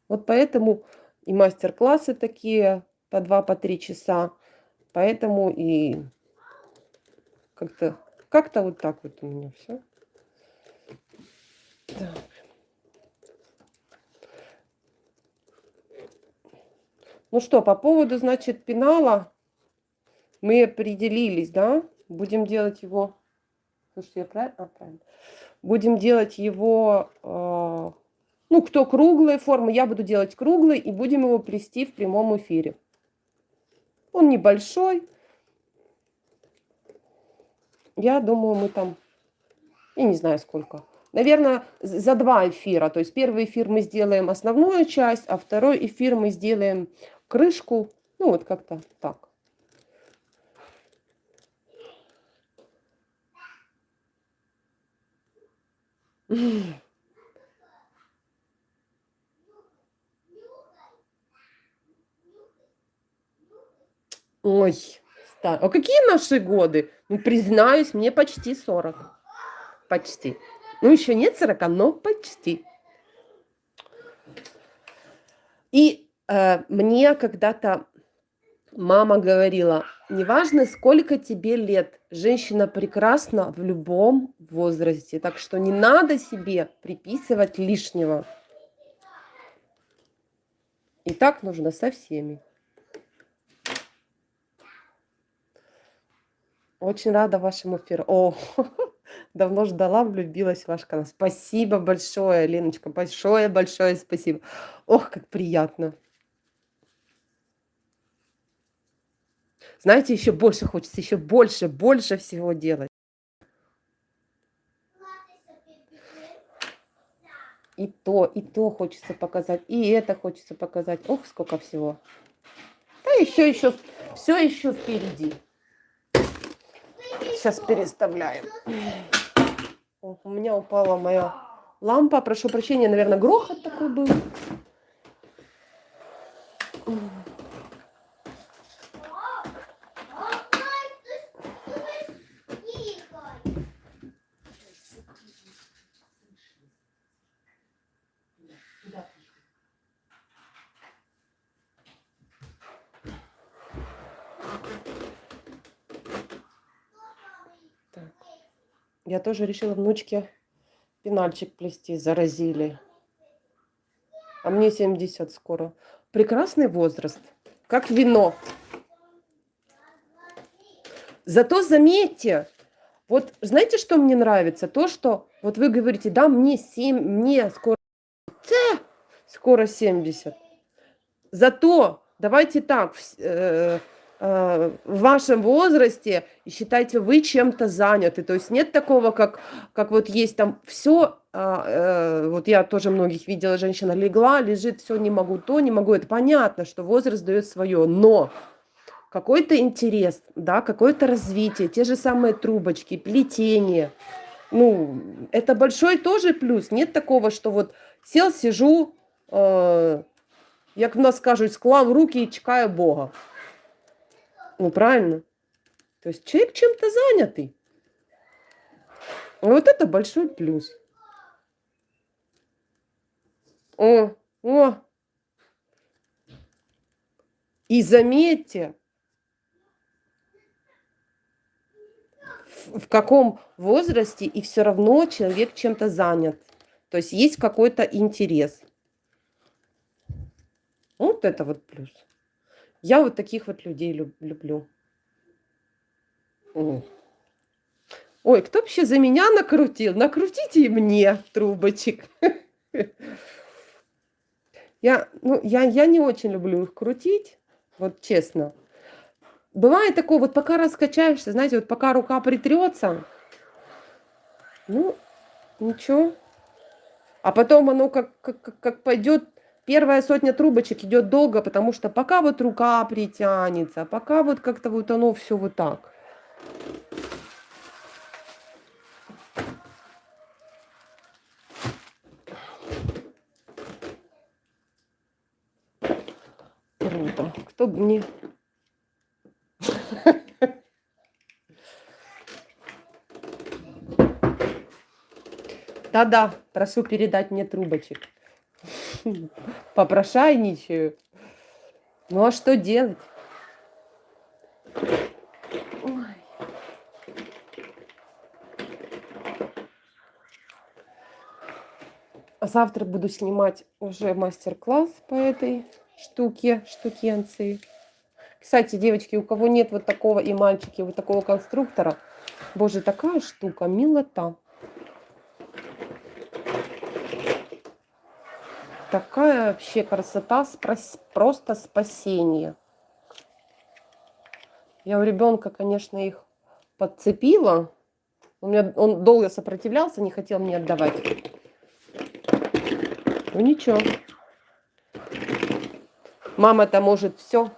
Вот поэтому и мастер-классы такие по 2-3 часа. Поэтому и как-то вот так вот у меня все. Так. Ну что, по поводу, значит, пенала мы определились, да? Будем делать его... Слушайте, я правильно? Правильно. Будем делать его, ну, кто круглые формы, я буду делать круглый, и будем его плести в прямом эфире. Он небольшой. Я думаю, мы там, я не знаю сколько. Наверное, за 2 эфира. То есть первый эфир мы сделаем основную часть, а второй эфир мы сделаем крышку. Ну, вот как-то так. Ой, а какие наши годы? Ну, признаюсь, мне почти 40. Почти. Ну, еще нет 40, но почти. И мне когда-то мама говорила, неважно, сколько тебе лет, женщина прекрасна в любом возрасте. Так что не надо себе приписывать лишнего. И так нужно со всеми. Очень рада вашему эфиру. О, давно ждала, влюбилась в ваш канал. Спасибо большое, Леночка, большое спасибо. Ох, как приятно. Знаете, еще больше хочется, еще больше всего делать. И то хочется показать, и это хочется показать. Ох, сколько всего. Да и все еще впереди. Сейчас переставляем. О, у меня упала моя лампа. Прошу прощения, наверное, грохот такой был. Так. Я тоже решила внучке пенальчик плести, заразили. А мне 70 скоро. Прекрасный возраст, как вино. Зато заметьте, вот знаете, что мне нравится? То, что вот вы говорите, да, мне скоро 70. Зато давайте так, в вашем возрасте, и считайте, вы чем-то заняты. То есть нет такого, как вот есть там все. Вот я тоже многих видела, женщина легла, лежит, все, не могу то, не могу. Это понятно, что возраст дает свое, но какой-то интерес, да, какое-то развитие, те же самые трубочки, плетение. Ну, это большой тоже плюс. Нет такого, что вот сел, сижу, як в нас кажуть, склав руки и чекаю Бога. Ну, правильно. То есть человек чем-то занятый. Вот это большой плюс. О, о. И заметьте, в каком возрасте, и все равно человек чем-то занят. То есть есть какой-то интерес. Вот это вот плюс. Я вот таких вот людей люблю. Ой, кто вообще за меня накрутил? Накрутите и мне трубочек. Я не очень люблю их крутить, вот честно. Бывает такое, вот пока раскачаешься, знаете, вот пока рука притрется, ну, ничего. А потом оно как пойдет, первая сотня трубочек идет долго, потому что пока вот рука притянется, пока вот как-то вот оно все вот так. Круто. Кто бы мне... Да-да, прошу передать мне трубочек. Попрошайничаю. Ну а что делать? Ой. А завтра буду снимать уже мастер-класс по этой штукенции. Кстати, девочки, у кого нет вот такого, и мальчики, вот такого конструктора, боже, такая штука, милота. Такая вообще красота, просто спасение. Я у ребенка, конечно, их подцепила. Он долго сопротивлялся, не хотел мне отдавать. Ну ничего. Мама-то может все.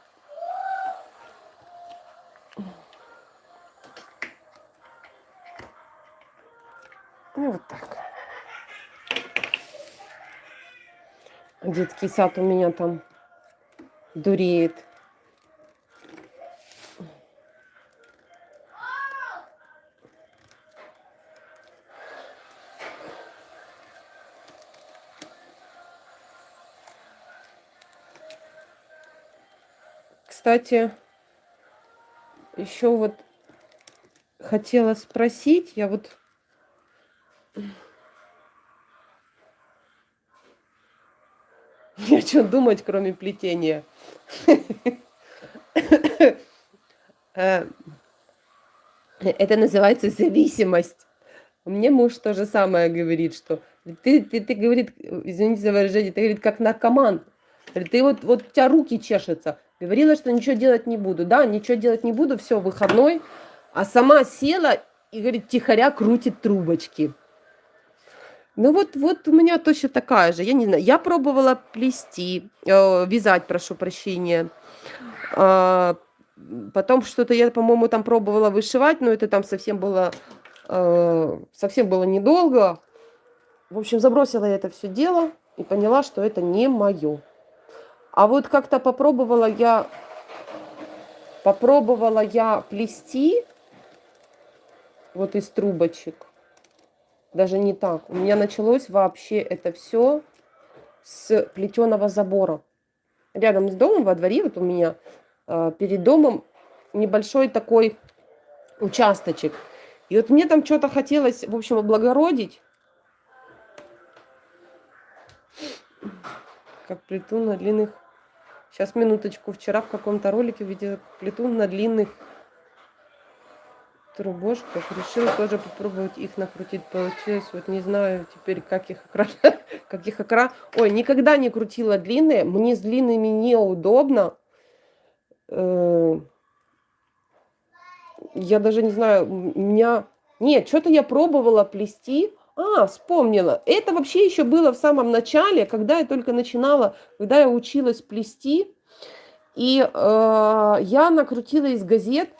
Ну вот так. Детский сад у меня там дуреет. Кстати, еще вот хотела спросить, я вот... О чем думать, кроме плетения? Это называется зависимость. Мне муж то же самое говорит, что ты говорит, извините за выражение, ты, говорит, как наркоман. Говорит, ты вот у тебя руки чешутся. Говорила, что ничего делать не буду. Да, ничего делать не буду, все, выходной. А сама села и, говорит, тихоря крутит трубочки. Ну вот у меня точно такая же. Я не знаю, я пробовала плести, вязать, прошу прощения. Потом что-то я, по-моему, там пробовала вышивать, но это там совсем было недолго. В общем, забросила я это все дело и поняла, что это не мое. А вот как-то попробовала я плести вот из трубочек. Даже не так. У меня началось вообще это все с плетеного забора. Рядом с домом, во дворе, вот у меня перед домом небольшой такой участочек. И вот мне там что-то хотелось, в общем, облагородить. Как плету на длинных... Сейчас, минуточку. Вчера в каком-то ролике видела плету на длинных трубошках. Решила тоже попробовать их накрутить. Получилось, вот не знаю теперь, как их окрасить. Ой, никогда не крутила длинные. Мне с длинными неудобно. Я даже не знаю, у меня... Нет, что-то я пробовала плести. Вспомнила. Это вообще еще было в самом начале, когда я только начинала, когда я училась плести. И я накрутила из газет.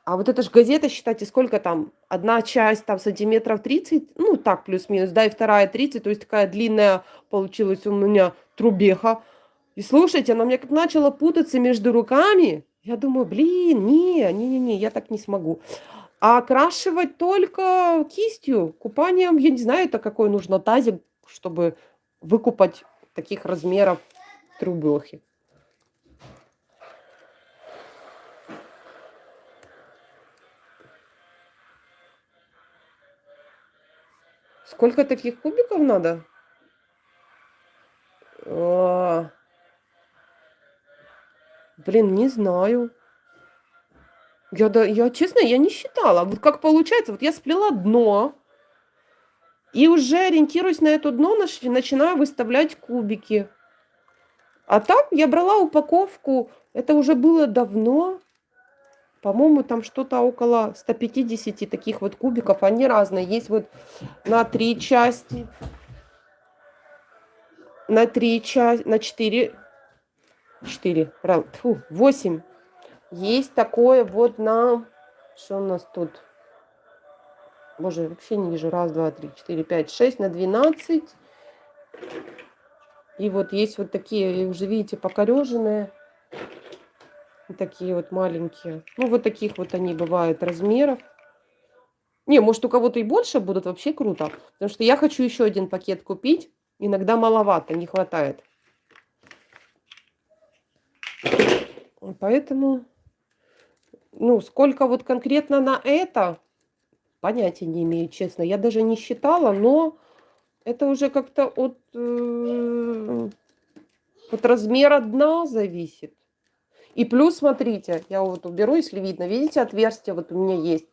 А вот эта ж газета, считайте, сколько там? Одна часть там сантиметров 30, ну так плюс-минус, да, и вторая 30, то есть такая длинная получилась у меня трубеха. И слушайте, она мне как начала путаться между руками. Я думаю, блин, не, я так не смогу. А окрашивать только кистью, купанием, я не знаю, это какой нужно тазик, чтобы выкупать таких размеров трубехи. Сколько таких кубиков надо? А, Блин, не знаю. Я честно, я не считала. Вот как получается, вот я сплела дно, и уже ориентируясь на это дно, начинаю выставлять кубики. А так я брала упаковку, это уже было давно. По-моему, там что-то около 150 таких вот кубиков. Они разные. Есть вот на 3 части, на 3 части, на 4, 4, 8. Есть такое вот на... Что у нас тут? Боже, я вообще не вижу. Раз, два, три, четыре, пять, 6 на 12. И вот есть вот такие, уже видите, покореженные. Такие вот маленькие. Ну, вот таких вот они бывают размеров. Не, может, у кого-то и больше будут, вообще круто. Потому что я хочу еще один пакет купить. Иногда маловато, не хватает. Поэтому, ну, сколько вот конкретно на это, понятия не имею, честно. Я даже не считала, но это уже как-то от размера дна зависит. И плюс, смотрите, я вот уберу, если видно, видите, отверстие вот у меня есть.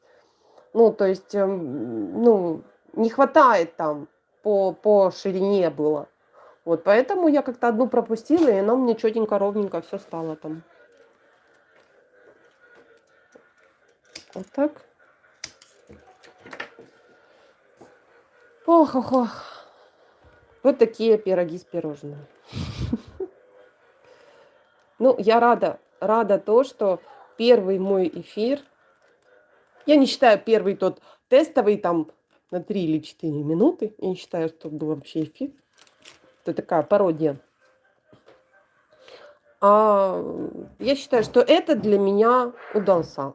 Ну, то есть, ну, не хватает там по ширине было. Вот, поэтому я как-то одну пропустила, и оно мне четенько, ровненько все стало там. Вот так. Ох. Вот такие пироги с пирожными. Ну, я рада то, что первый мой эфир, я не считаю первый тот тестовый там на 3 или 4 минуты, я не считаю, что был вообще эфир. Это такая пародия. Я считаю, что это для меня удался.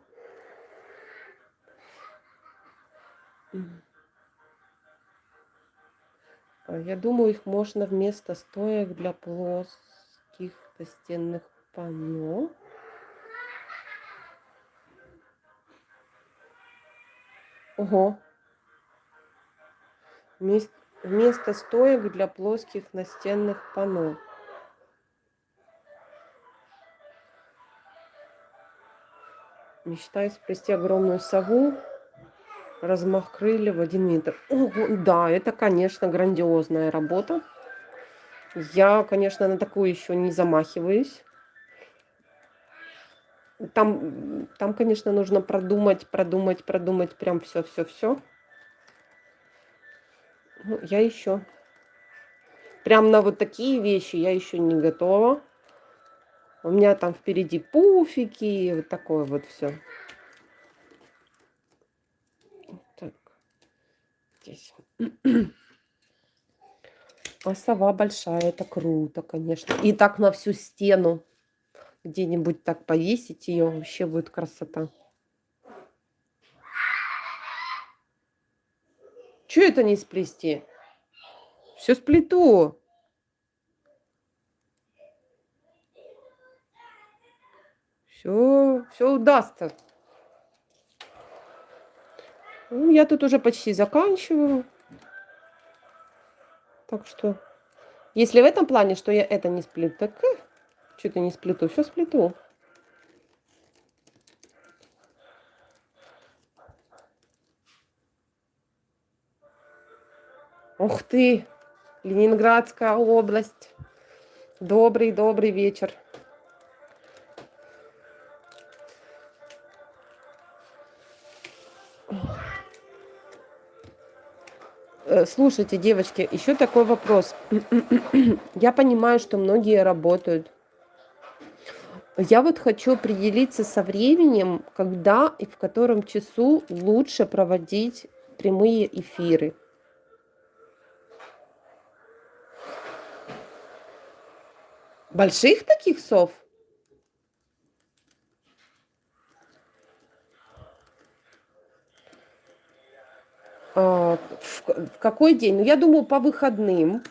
Я думаю, их можно вместо стоек для плоских настенных панно. Ого. Вместо стоек для плоских настенных панно. Мечтаю сплести огромную сову. Размах крыльев в 1 метр. Ого, да, это, конечно, грандиозная работа. Я, конечно, на такую еще не замахиваюсь. Там, конечно, нужно продумать прям все. Ну, я еще. Прям на вот такие вещи я еще не готова. У меня там впереди пуфики, вот такое вот все. Так, здесь. А сова большая, это круто, конечно. И так на всю стену. Где-нибудь так повесить ее, вообще будет красота. Че это не сплести? Все сплету. Все удастся. Ну, я тут уже почти заканчиваю. Так что, если в этом плане, что я это не сплету, так что-то не сплету, все сплету. Ух ты, Ленинградская область. Добрый вечер. Слушайте, девочки, еще такой вопрос. Я понимаю, что многие работают. Я вот хочу определиться со временем, когда и в котором часу лучше проводить прямые эфиры. Больших таких сов? В какой день? Ну, я думаю, по выходным.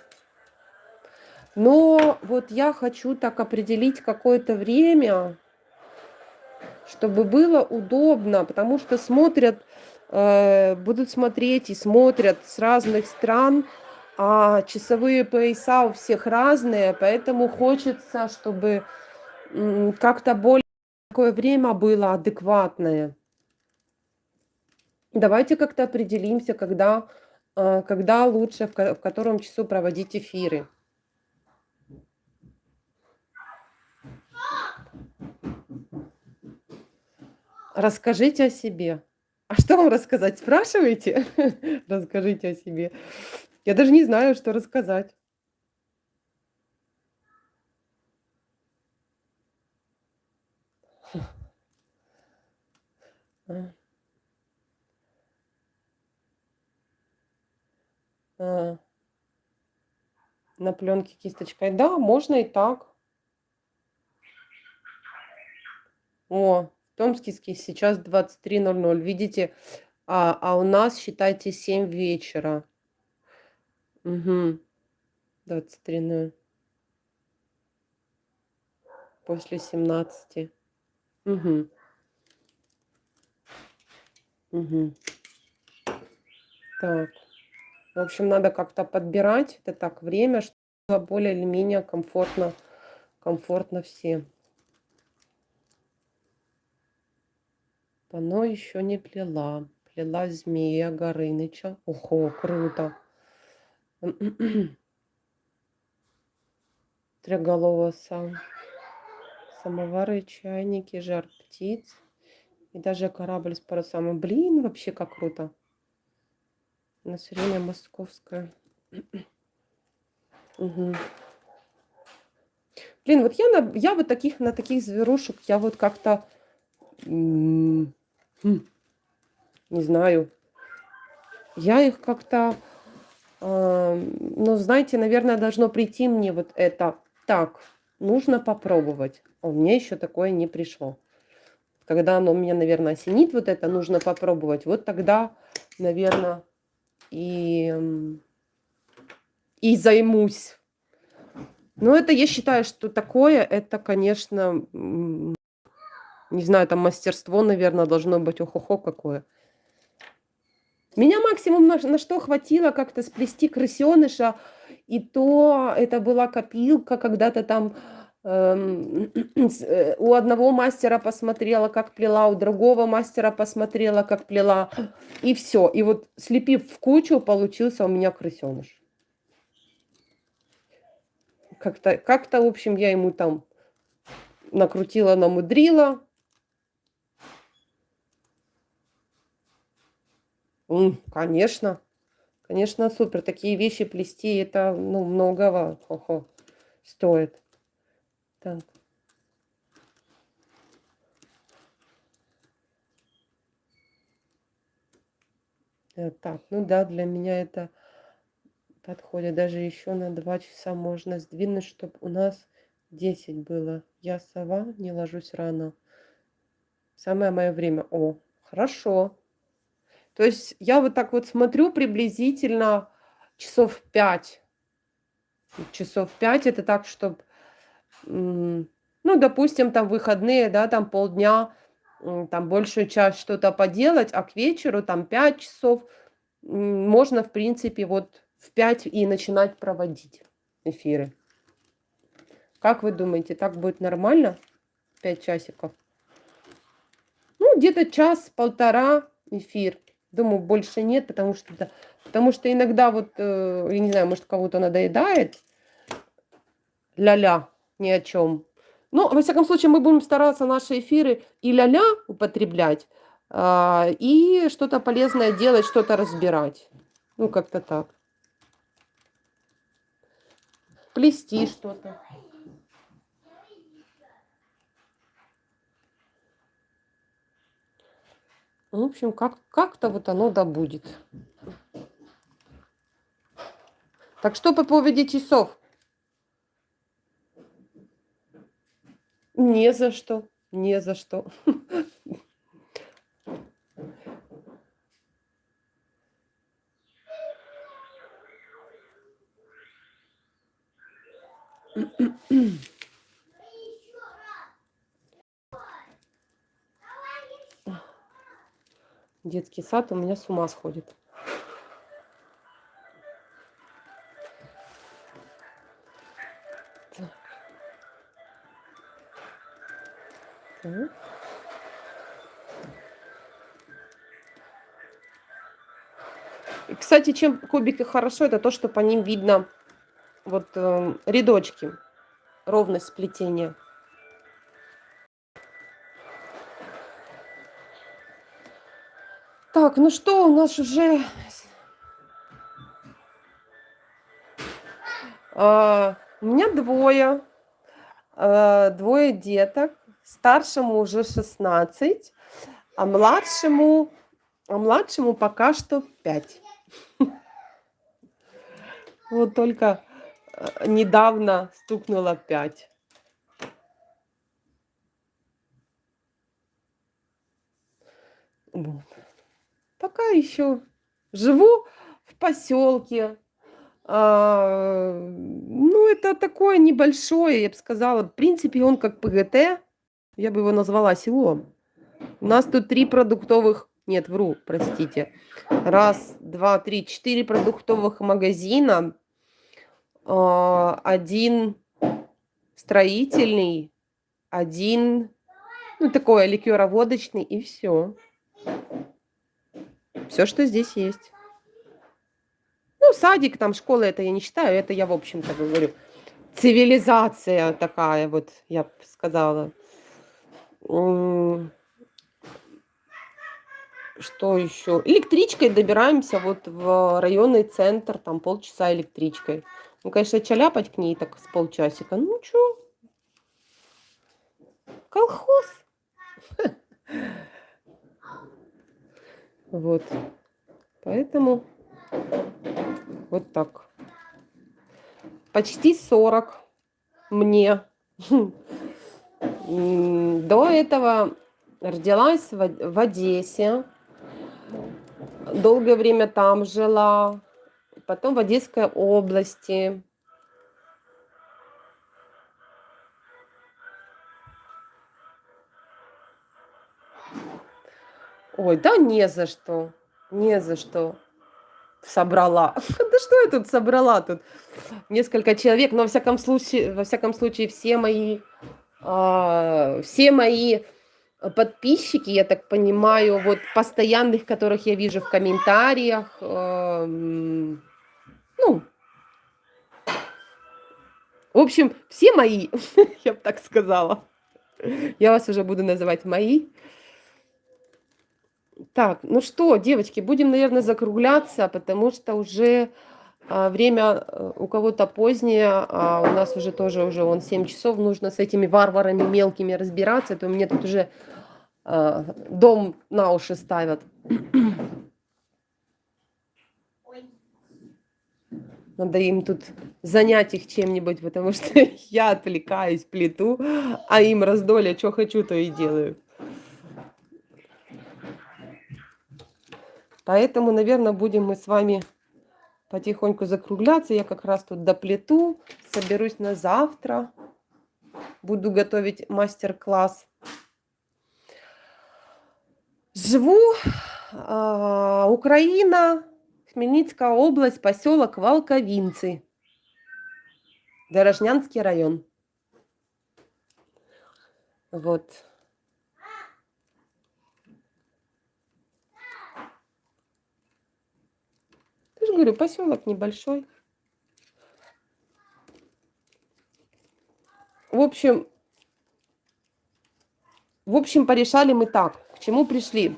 Но вот я хочу так определить какое-то время, чтобы было удобно, потому что смотрят, будут смотреть и смотрят с разных стран, а часовые пояса у всех разные, поэтому хочется, чтобы как-то более такое время было адекватное. Давайте как-то определимся, когда лучше, в котором часу проводить эфиры. Расскажите о себе. А что вам рассказать? Спрашиваете? Расскажите о себе. Я даже не знаю, что рассказать. А, а, на пленке кисточкой. Да, можно и так. О, в Томске сейчас 23:00. Видите, а у нас, считайте, 7 вечера. Угу. 23:00. После 17. Угу. Угу. Так. В общем, надо как-то подбирать это так время, чтобы было более или менее комфортно всем. Пано еще не плела. Плела змея Горыныча. Ого, круто. Триголова самовары, чайники, жар птиц. И даже корабль с парусами. Блин, вообще как круто. Население московское. Угу. Блин, вот я вот на таких зверушек, я вот как-то, не знаю, я их как-то, ну, знаете, наверное, должно прийти мне вот это. Так, нужно попробовать. А у меня еще такое не пришло. Когда оно меня, наверное, осенит, вот это нужно попробовать, вот тогда, наверное, и займусь. Но это, я считаю, что такое, это, конечно, не знаю, там мастерство, наверное, должно быть охо-хо какое. Меня максимум на что хватило как-то сплести крысеныша, и то это была копилка, когда-то там у одного мастера посмотрела, как плела, у другого мастера посмотрела, как плела, и все. И вот слепив в кучу, получился у меня крысеныш. Как-то, в общем, я ему там накрутила, намудрила. Конечно. Конечно, супер. Такие вещи плести, это, ну, многого стоит. Так. Так, ну да, для меня это подходит. Даже еще на 2 часа можно сдвинуть, чтобы у нас 10 было. Я сова, не ложусь рано. Самое мое время. О, хорошо. То есть я вот так вот смотрю приблизительно часов 5. Часов 5 это так, чтобы, ну, допустим, там выходные, да, там полдня, там большую часть что-то поделать, а к вечеру там 5 часов можно, в принципе, вот в 5 и начинать проводить эфиры. Как вы думаете, так будет нормально? 5 часиков? Ну, где-то час-полтора эфир. Думаю, больше нет, потому что иногда вот, я не знаю, может, кого-то надоедает ля-ля ни о чем. Но, во всяком случае, мы будем стараться наши эфиры и ля-ля употреблять, и что-то полезное делать, что-то разбирать. Ну, как-то так. Плести что-то. В общем, как-то вот оно да будет. Так что по поводу часов? Не за что. Не за что. Детский сад у меня с ума сходит. Так. Так. И, кстати, чем кубики хорошо, это то, что по ним видно вот рядочки, ровность сплетения. Так, ну что, у нас уже у меня двое деток. Старшему уже 16, а младшему пока что 5. Вот только недавно стукнуло 5. Вот. Пока еще живу в поселке. Ну, это такое небольшое, я бы сказала. В принципе, он как ПГТ. Я бы его назвала селом. У нас тут 3 продуктовых... Нет, вру, простите. 4 продуктовых магазина. 1 строительный, 1, ну, такой ликероводочный, и все. Все, что здесь есть. Ну, садик, там, школа, это я не считаю, это я, в общем-то, говорю. Цивилизация такая, вот, я бы сказала. Что еще? Электричкой добираемся вот в районный центр, там полчаса электричкой. Ну, конечно, чаляпать к ней так с полчасика. Ну, чё? Колхоз. Вот. Поэтому вот так. Почти 40 мне. До этого родилась в Одессе. Долгое время там жила. Потом в Одесской области. Ой, да не за что. Не за что. Собрала. Да что я тут собрала? Тут несколько человек. Но во всяком случае, все мои подписчики, я так понимаю, вот постоянных, которых я вижу в комментариях, ну, в общем, все мои, я бы так сказала. Я вас уже буду называть мои. Так, ну что, девочки, будем, наверное, закругляться, потому что уже время у кого-то позднее, а у нас уже тоже уже вон 7 часов, нужно с этими варварами мелкими разбираться, то мне тут уже дом на уши ставят. Надо им тут занять их чем-нибудь, потому что я отвлекаюсь, плиту, а им раздолье, что хочу, то и делаю. Поэтому, наверное, будем мы с вами потихоньку закругляться. Я как раз тут доплету, соберусь на завтра. Буду готовить мастер-класс. Живу Украина, Хмельницкая область, поселок Волковинцы, Дорожнянский район. Вот. Я же говорю, поселок небольшой. В общем, порешали мы так. К чему пришли?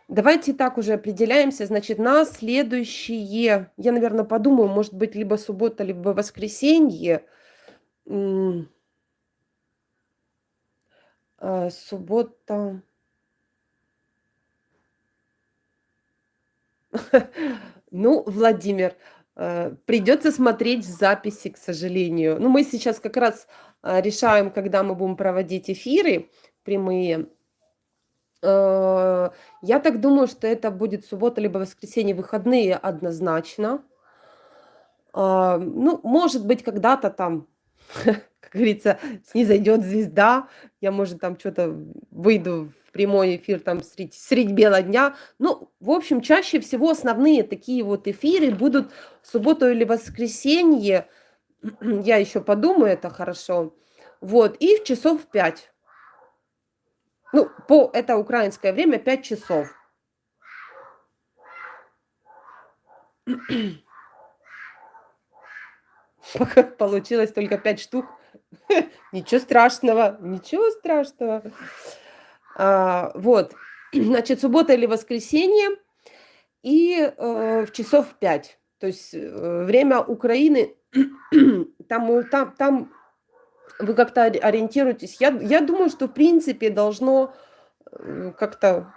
Давайте так уже определяемся. Значит, на следующие, я, наверное, подумаю, может быть, либо суббота, либо воскресенье. М, Суббота. Ну, Владимир, придется смотреть записи, к сожалению. Ну, мы сейчас как раз решаем, когда мы будем проводить эфиры прямые. Э, Я так думаю, что это будет суббота либо воскресенье, выходные однозначно. Ну, может быть, когда-то там, как говорится, снизойдет звезда, я, может, там что-то выйду в прямой эфир там средь бела дня. Ну, в общем, чаще всего основные такие вот эфиры будут в субботу или воскресенье. Я еще подумаю, это хорошо. Вот, и в часов 5. Ну, это украинское время 5 часов. Пока получилось только 5 штук. Ничего страшного, ничего страшного. Вот, значит, суббота или воскресенье и в часов 5. То есть время Украины, там вы как-то ориентируетесь. Я думаю, что в принципе должно как-то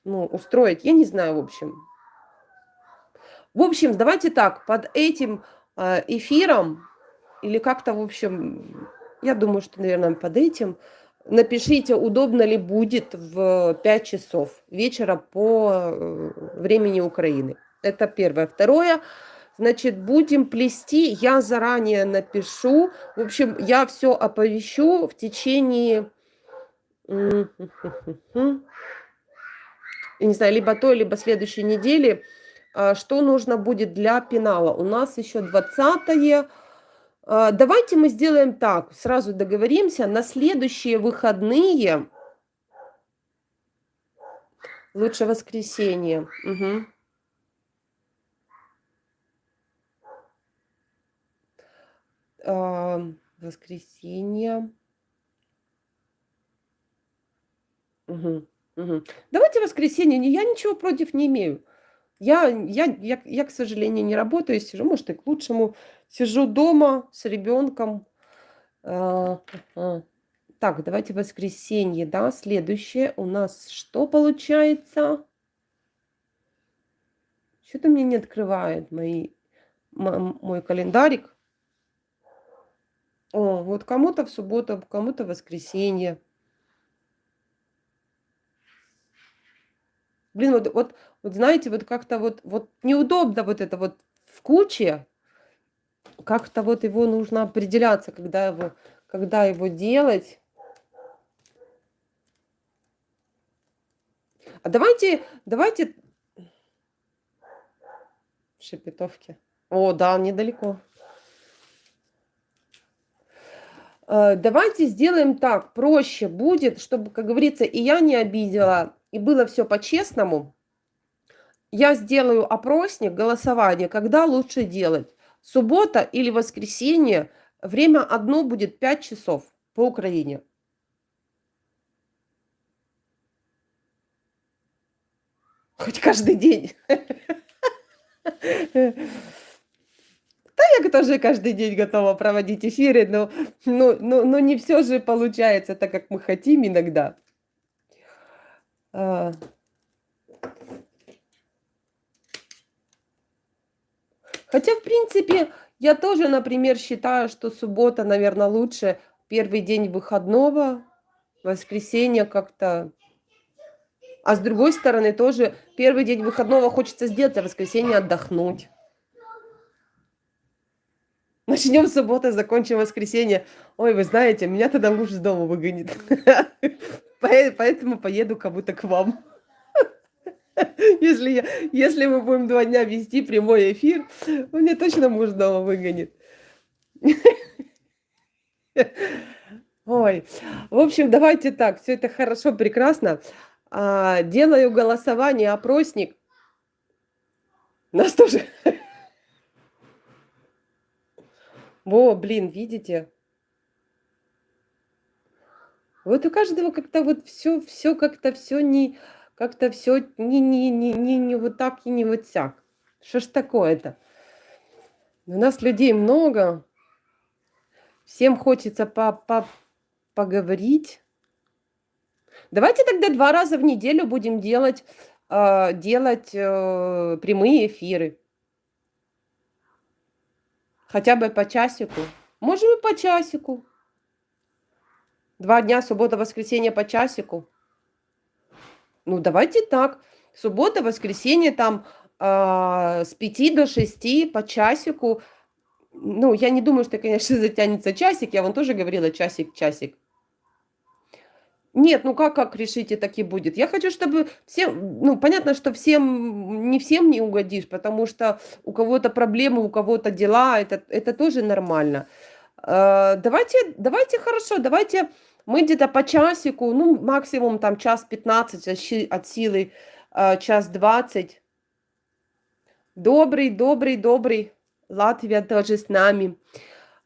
ну, устроить. Я не знаю, в общем. В общем, давайте так, под этим эфиром или как-то, в общем, я думаю, что, наверное, под этим напишите, удобно ли будет в 5 часов вечера по времени Украины. Это первое. Второе, значит, будем плести, я заранее напишу. В общем, я все оповещу в течение, я не знаю, либо той, либо следующей недели, что нужно будет для пенала. У нас еще 20-е. Давайте мы сделаем так, сразу договоримся, на следующие выходные, лучше воскресенье. Мгм. Воскресенье. Мгм. Мгм. Давайте воскресенье, я ничего против не имею. Я, к сожалению, не работаю, сижу, может, и к лучшему. Сижу дома с ребенком. А, ага. Так, давайте воскресенье, да, следующее у нас что получается? Что-то мне не открывает мой календарик. О, вот кому-то в субботу, кому-то в воскресенье. Блин, вот знаете, вот как-то вот неудобно вот это вот в куче. Как-то вот его нужно определяться, когда его делать. А давайте в Шепетовке. О, да, недалеко. Давайте сделаем так, проще будет, чтобы, как говорится, и я не обидела, и было все по-честному. Я сделаю опросник, голосование, когда лучше делать. Суббота или воскресенье. Время одно будет 5 часов по Украине. Хоть каждый день. Я тоже каждый день готова проводить эфиры, но не все же получается так, как мы хотим иногда. А, Хотя, в принципе, я тоже, например, считаю, что суббота, наверное, лучше. Первый день выходного, воскресенье как-то. А с другой стороны, тоже первый день выходного хочется сделать, а в воскресенье отдохнуть. Начнем с субботы, закончим воскресенье. Ой, вы знаете, меня тогда муж из дома выгонит. Поэтому поеду кому-то к вам. Если мы будем 2 дня вести прямой эфир, мне точно муж дома выгонит. Ой, в общем, давайте так, все это хорошо, прекрасно. Делаю голосование, опросник. Нас тоже. Во, блин, видите? Вот у каждого как-то вот все как-то все не Как-то все не вот так и не вот сяк. Что ж такое-то? У нас людей много, всем хочется поговорить. Давайте тогда 2 раза в неделю будем делать прямые эфиры. Хотя бы по часику. Можем и по часику. 2 дня, суббота, воскресенье по часику. Ну, давайте так. Суббота, воскресенье там с 5 до 6 по часику. Ну, я не думаю, что, конечно, затянется часик. Я вам тоже говорила часик. Нет, ну как решите, так и будет. Я хочу, чтобы всем, ну, понятно, что не всем не угодишь, потому что у кого-то проблемы, у кого-то дела, это тоже нормально. Давайте хорошо, давайте мы где-то по часику, ну, максимум там час 15, от силы час 20. Добрый. Латвия тоже с нами.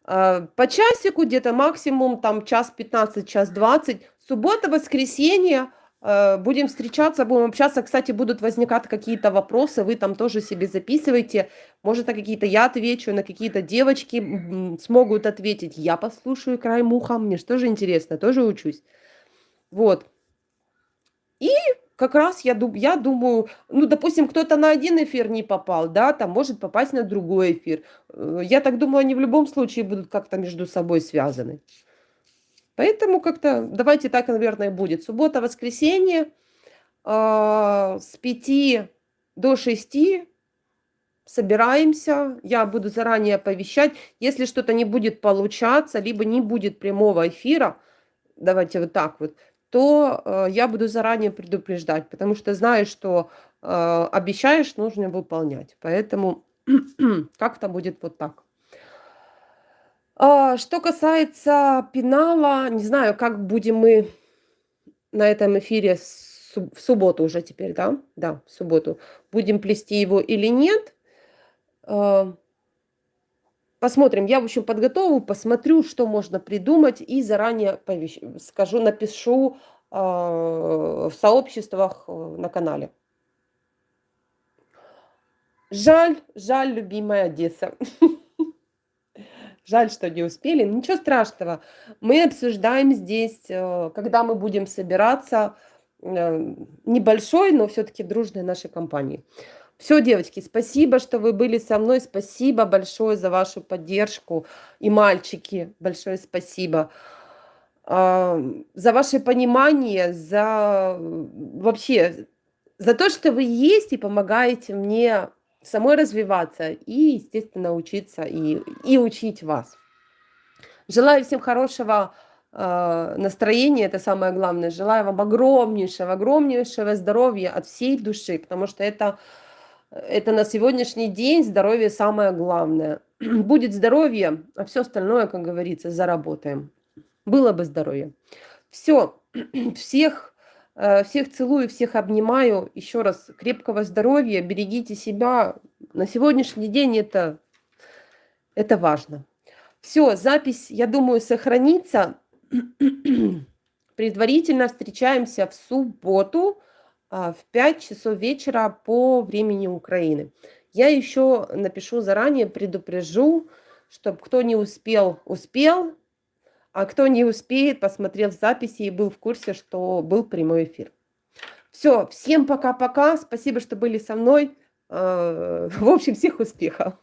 По часику где-то максимум там час 15, час 20. Суббота, воскресенье. Будем встречаться, будем общаться. Кстати, будут возникать какие-то вопросы, вы там тоже себе записывайте. Может, на какие-то я отвечу, на какие-то девочки смогут ответить. Я послушаю краем уха, мне же тоже интересно, тоже учусь. Вот. И как раз я думаю, ну, допустим, кто-то на один эфир не попал, да, там может попасть на другой эфир. Я так думаю, они в любом случае будут как-то между собой связаны. Поэтому как-то давайте так, наверное, будет. Суббота, воскресенье с 5 до 6 собираемся. Я буду заранее оповещать. Если что-то не будет получаться, либо не будет прямого эфира, давайте вот так вот, то я буду заранее предупреждать, потому что знаю, что обещаешь, нужно выполнять. Поэтому как-то будет вот так. Что касается пенала, не знаю, как будем мы на этом эфире в субботу уже теперь, да? Да, в субботу. Будем плести его или нет. Посмотрим. Я, в общем, подготовлю, посмотрю, что можно придумать и заранее скажу, напишу в сообществах на канале. Жаль, любимая Одесса. Жаль, что не успели. Ничего страшного. Мы обсуждаем здесь, когда мы будем собираться, небольшой, но все-таки дружной нашей компании. Все, девочки, спасибо, что вы были со мной. Спасибо большое за вашу поддержку. И мальчики, большое спасибо. За ваше понимание, вообще за то, что вы есть и помогаете мне самой развиваться и, естественно, учиться и учить вас. Желаю всем хорошего настроения, это самое главное. Желаю вам огромнейшего здоровья от всей души, потому что это на сегодняшний день здоровье самое главное. Будет здоровье, а все остальное, как говорится, заработаем. Было бы здоровье. Все, всех целую, всех обнимаю. Еще раз крепкого здоровья, берегите себя. На сегодняшний день это важно. Все, запись, я думаю, сохранится. Предварительно встречаемся в субботу в 5 часов вечера по времени Украины. Я еще напишу заранее, предупрежу, чтобы кто не успел, а кто не успеет, посмотрел записи и был в курсе, что был прямой эфир. Все, всем пока-пока. Спасибо, что были со мной. В общем, всех успехов.